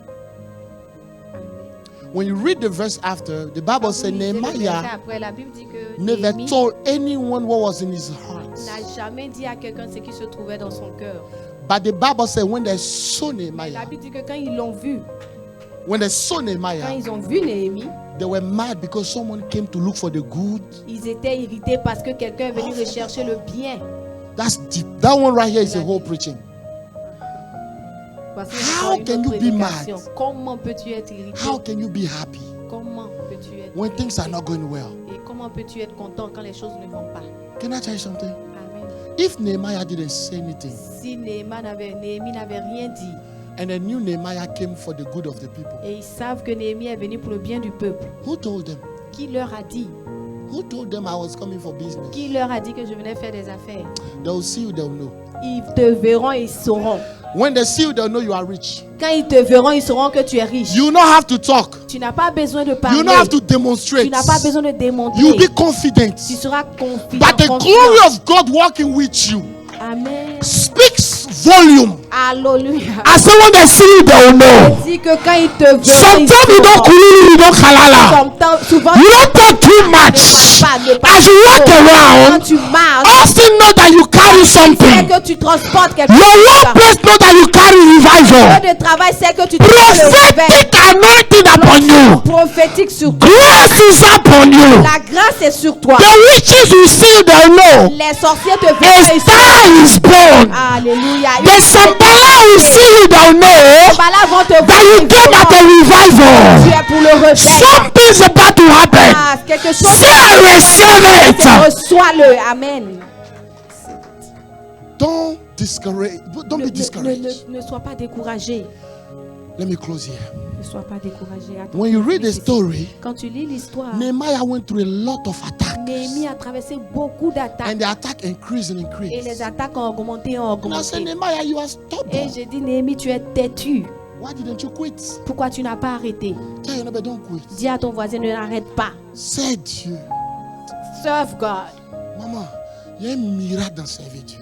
When you read the verse after, the Bible says Nehemiah après, la Bible dit que never Néhémie told anyone what was in his heart. n'a jamais dit à quelqu'un ce qui se trouvait dans son cœur. But the Bible says when they saw Mais la Nehemiah, Bible dit que quand ils l'ont vu, when they saw quand Nehemiah, ils ont vu Néhémie, they were mad because someone came to look for the good. ils étaient irrités parce que quelqu'un est venu rechercher le bien. That's deep. That one right here is the whole preaching. Voici How encore une can autre you be prédication. mad? Comment peux-tu être irrité? How can you be happy Comment peux-tu être when things are irrité? not going well? Et comment peux-tu être content quand les choses ne vont pas? Can I tell you something? Amen. If Nehemiah didn't say anything, Si Néhémie n'avait rien dit, and they knew Nehemiah came for the good of the people, et ils savent que Néhémie est venu pour le bien du peuple, who told them? qui leur a dit? Who told them I was coming for business? Qui leur a dit que je venais faire des affaires? They'll see you, they'll know. Ils te verront et ils sauront. When they see you, they'll know you are rich. Quand ils te verront, ils sauront que tu es riche. You will not have to talk. Tu n'as pas besoin de You parler. will not have to Tu demonstrate. n'as pas besoin de démontrer. You will be confident. Tu seras confiant. But the confiant. glory of God working with you Amen. speaks volume. Alléluia. I say when they see you, they will know. Dis que quand ils te verront, ils Sometimes you don't sauront. kululu, you don't kalala. Souvent, You don't talk too much. As you walk quand around, tu marches, often know that you carry c'est something. que tu transportes quelque Your chose. workplace know that you carry Le revival. de travail, c'est que tu transportes le réveil Prophetic anointing upon you. prophétique sur toi. Grace is upon you. La grâce est sur toi. The witches will see, they know. Les sorciers te A verront. ils star is born. Alléluia. The Sambala will see you, they know Là vont te that voir. you came at a Tu revival. es pour le réveil. Something's about to happen. Ah, quelque chose. Say, I receive it. Reçois-le. Amen. Don't discourage. Don't be discouraged. Ne sois pas découragé. Let me close here. Ne sois pas découragé. Attends. When you read the story, Quand tu lis l'histoire, Nehemiah went through a lot of attacks. Néhémie a traversé beaucoup d'attaques. And the attack increased and Et increased. les attaques ont augmenté, ont And I said, augmenté. Nehemiah, you are Et stubborn. j'ai dit, Néhémie, tu es têtu. Why didn't you quit? Pourquoi tu n'as pas arrêté? Tell your neighbor, don't quit. Dis à ton voisin, ne l'arrête pas. C'est Dieu. Serve God. Maman, il y a un miracle dans servir Dieu.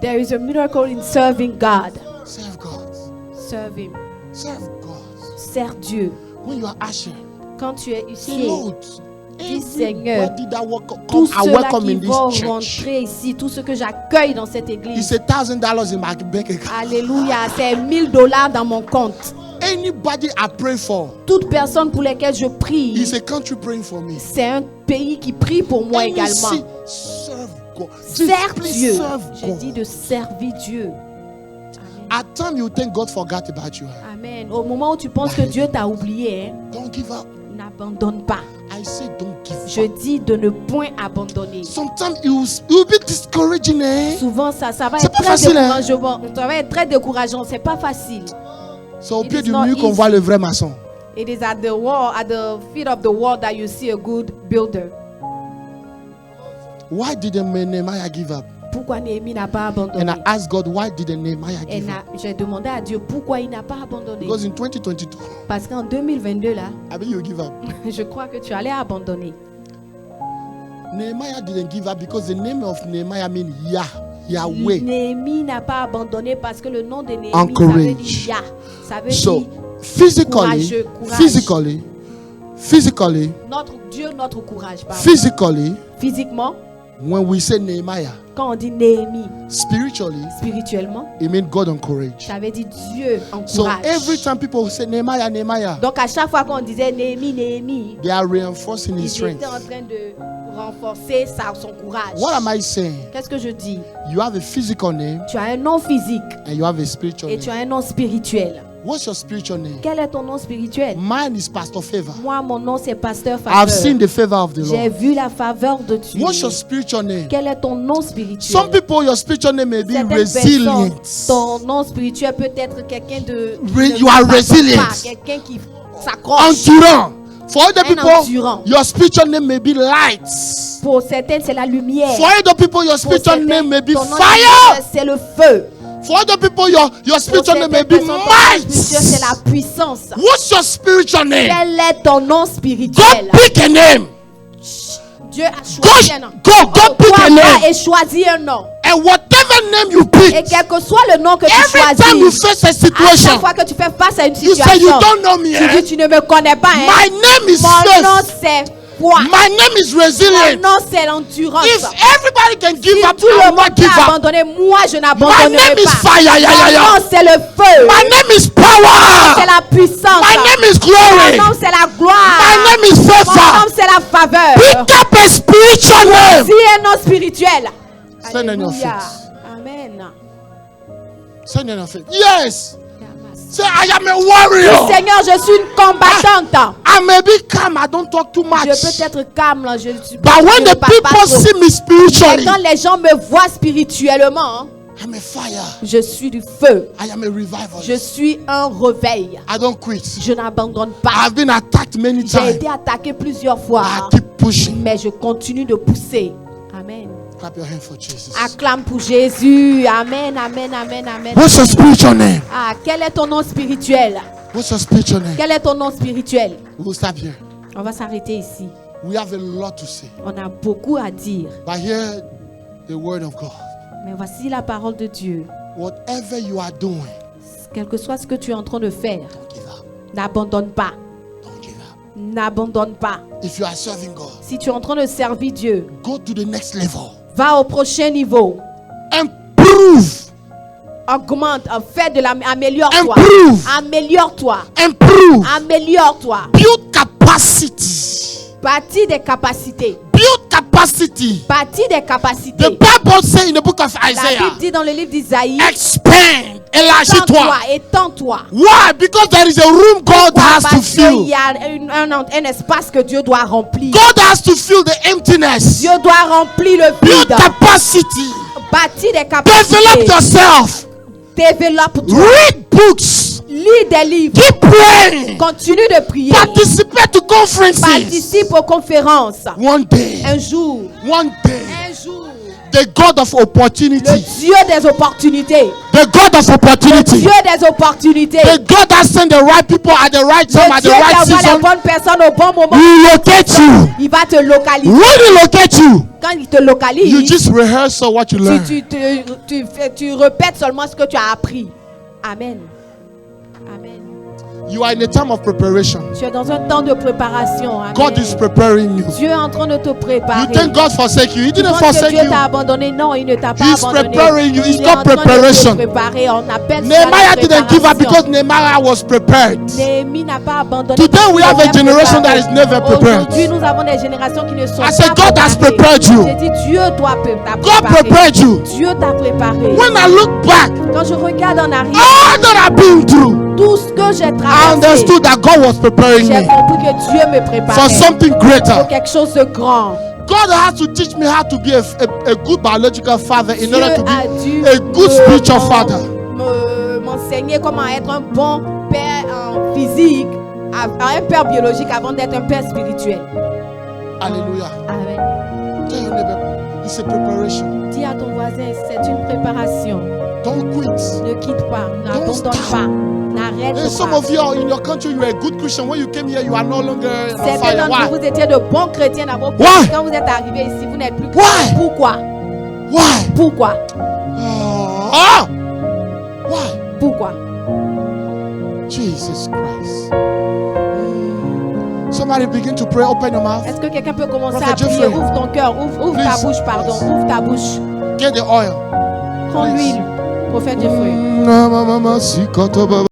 There is a miracle in serving God. Serve God. Serve Him. Serve God. Sers Dieu. When you are usher, Quand tu es say, ici, Lord, dis Seigneur, everybody that tous come, I ceux-là welcome qui in vont this church. rentrer ici, tous ceux que j'accueille dans cette église. It's $1,000 in my bank account. Alléluia, c'est $1000 dans mon compte. Anybody I pray for, Toute personne pour laquelle je prie, it's a country praying for me. c'est un pays qui prie pour moi And you également. see, serve God. Just Sers please Dieu. serve Je God. dis de servir Dieu. At times you think God forgot about you. Amen. Au moment où tu penses que Dieu t'a oublié, hein, Don't give up. n'abandonne pas. I say don't give Je up. dis de ne point abandonner. Sometimes it will be discouraging, eh? Souvent, ça va C'est être pas très facile, hein? décourageant. Ça va être très décourageant. C'est pas facile. C'est au It pied is du not mur qu'on easy. voit le vrai maçon. It is at the wall, at the feet of the wall that you see a good builder. Why didn't Nehemiah give up? Pourquoi Néhémie n'a pas And abandonné? I asked God, why didn't Nehemiah Et give up? j'ai demandé à Dieu pourquoi il n'a pas abandonné. Because in 2022, Parce qu'en 2022, là, I mean, you give up. je crois que tu allais abandonner. Nehemiah didn't give up because the name of Nehemiah means Yah, Yahweh. Néhémie n'a pas abandonné parce que le nom de Néhémie, Encourage. ça veut dire Yah. Ça veut So, dire physically, Courageux, physically, notre Dieu, notre courage. Pardon. physically, Physiquement, when we say Nehemiah, quand on dit Néhémie, spiritually, spirituellement, it means God encourage. ça veut dire Dieu So encourage. every time people say Nehemiah, Nehemiah, Donc à chaque fois qu'on disait Néhémie, Néhémie, they are reinforcing his ils strength. étaient en train de renforcer son courage. What am I saying? Qu'est-ce que je dis? You have a physical name Tu as un nom physique and you have a spiritual et name. tu as un nom spirituel. What's your spiritual name? Quel est ton nom spirituel? Mine is Pastor Favor. Moi, mon nom c'est Pasteur I've seen Faveur. the favor of the J'ai Lord. vu la faveur de Dieu. What's your spiritual name? Quel est ton nom spirituel? Some people, your spiritual name may be Certaines resilient. personnes, ton nom spirituel peut être quelqu'un de... You are resilient. Quelqu'un qui s'accroche. Endurant. For other people, endurant. your spiritual name may be light. Pour certaines, c'est la lumière. For other people, your Pour spiritual certains, name may be ton nom fire. spirituel, c'est le feu. For other people, your Pour spiritual name may certaines be personnes, ton nom might. spirituel, c'est la puissance. What's your spiritual name? Quel est ton nom spirituel? God pick a name. Dieu a choisi un nom. God pick Toi, a name. va et choisis un nom. And whatever name you Et pick, quel que soit le nom que tu every time you choisis, face a à situation, chaque fois que tu fais face à une you say situation, you don't know me. tu dis tu ne me connais pas. Hein? My name is Mon nom faith. c'est foi. My name is Mon resilient. nom c'est l'endurance. If everybody can give Si up, tout I le will monde not give peut up. abandonner, moi je My n'abandonnerai name is pas. fire. Mon nom c'est le feu. My name is C'est power. la puissance. My name is Mon glory. nom c'est la gloire. My name is Mon nom favor. c'est la faveur. Pick up a spiritual name. Si un nom spirituel. Stand on your Alléluia. feet. Amen. Stand on your feet. Yes. Say, I am a warrior. Seigneur, je suis une combattante. I may be calm. I don't talk too much. Je peux être calme, là, je suis But when je the ne parle pas people trop. see me Mais spiritually, quand les gens me voient spirituellement, I'm a fire. je suis du feu. I am a revival. Je suis un réveil. I don't quit. Je n'abandonne pas. I've been attacked many J'ai times. été attaqué plusieurs fois, I keep pushing. mais je continue de pousser. Amen. Clap your hand for Jesus. Acclame pour Jésus. Amen, amen, amen, amen. What's your spiritual name? Ah, quel est ton nom spirituel? What's your spiritual name? Quel est ton nom spirituel? We'll stop here. On va s'arrêter ici. We have a lot to say. On a beaucoup à dire. But hear the word of God. Mais voici la parole de Dieu. Whatever you are doing, Quel que soit ce que tu es en train de faire, don't give up. n'abandonne pas. Don't give up. N'abandonne pas. If you are serving God, Si tu es en train de servir Dieu, go to the next level. va au prochain niveau. Improve. Augmente, fais de améliore-toi. Improve. Améliore-toi. Improve. Améliore-toi. Build capacity. Bâtis des capacités. Build capacity. Bâtis des The capacités. Bible says in the book of La Bible Isaiah, dit dans le livre d'Isaïe, expand. Élargis-toi. étends-toi. Why? Because there is a room God has to Parce qu'il fill. y a un espace que Dieu doit remplir. God has to fill the emptiness. Dieu doit remplir le Build vide. capacity. Bâtis des Develop capacités. yourself. Développe-toi. Read books. Lis des livres. Keep praying. Continue de prier. Participate to conferences. Participe aux conférences. One day. Un jour. One day. Un jour. The God of Le opportunity. Dieu des opportunités. The God of Le opportunity. Dieu des opportunités. The God that sent the right people at the right time Le at the Dieu qui right envoie les season. bonnes personnes au bon moment. Will locate you. Il va te localiser. When he locate you, Quand il te localise, you just rehearse what you learn. tu répètes seulement ce que tu as appris. Amen. Amen. You are in a time of preparation. Tu es dans un temps de préparation. Amen. God is preparing you. Dieu est en train de te préparer. You think God forsake you. He Tu didn't penses que forsake Dieu you. t'a abandonné? Non, il ne t'a pas He's abandonné. preparing you. It's Il est called en train de preparation. te préparer. On appelle ça Nehemiah la didn't give up préparation. because Nehemiah was prepared. Néhémie n'a pas abandonné. Today parce we qu'il have a était generation préparé. that is never prepared. Aujourd'hui, nous avons des générations qui ne sont I pas said, God has préparées. prepared you. J'ai dit, Dieu t'a God préparé. prepared you. Dieu t'a préparé. When I look back, Quand je regarde en arrière, all that I've been through, tout ce que j'ai I traversé, understood that God was preparing j'ai me compris que Dieu me préparait for something pour greater. quelque chose de grand. God has to teach me how to be a good biological father in Dieu order to a be dû a good spiritual father. m'enseigner comment être un bon père physique, un père biologique avant d'être un père spirituel. Hallelujah. Amen. Tell your neighbor, it's a preparation. Dis à ton voisin, c'est une préparation. Don't quit. Ne quitte pas, n'abandonne stop. pas, n'arrête And some pas. of you are in your country, you are a good Christian. When you came here, you are no longer on Certains fire. d'entre vous, Why? vous étiez de bons chrétiens d'abord. Why? Quand vous êtes arrivés ici, vous n'êtes plus Why? chrétiens. Pourquoi? Why? Pourquoi? Ah! Why? Pourquoi? Jesus Christ. Somebody begin to pray. Open your mouth. Est-ce que quelqu'un peut commencer Prophet à prier? Jeffrey. Ouvre ton cœur, ouvre ta Please. bouche, pardon. Yes. Ouvre ta bouche. Get the oil. Prends Please. l'huile. Prophète Jeffrey. Mama, mama,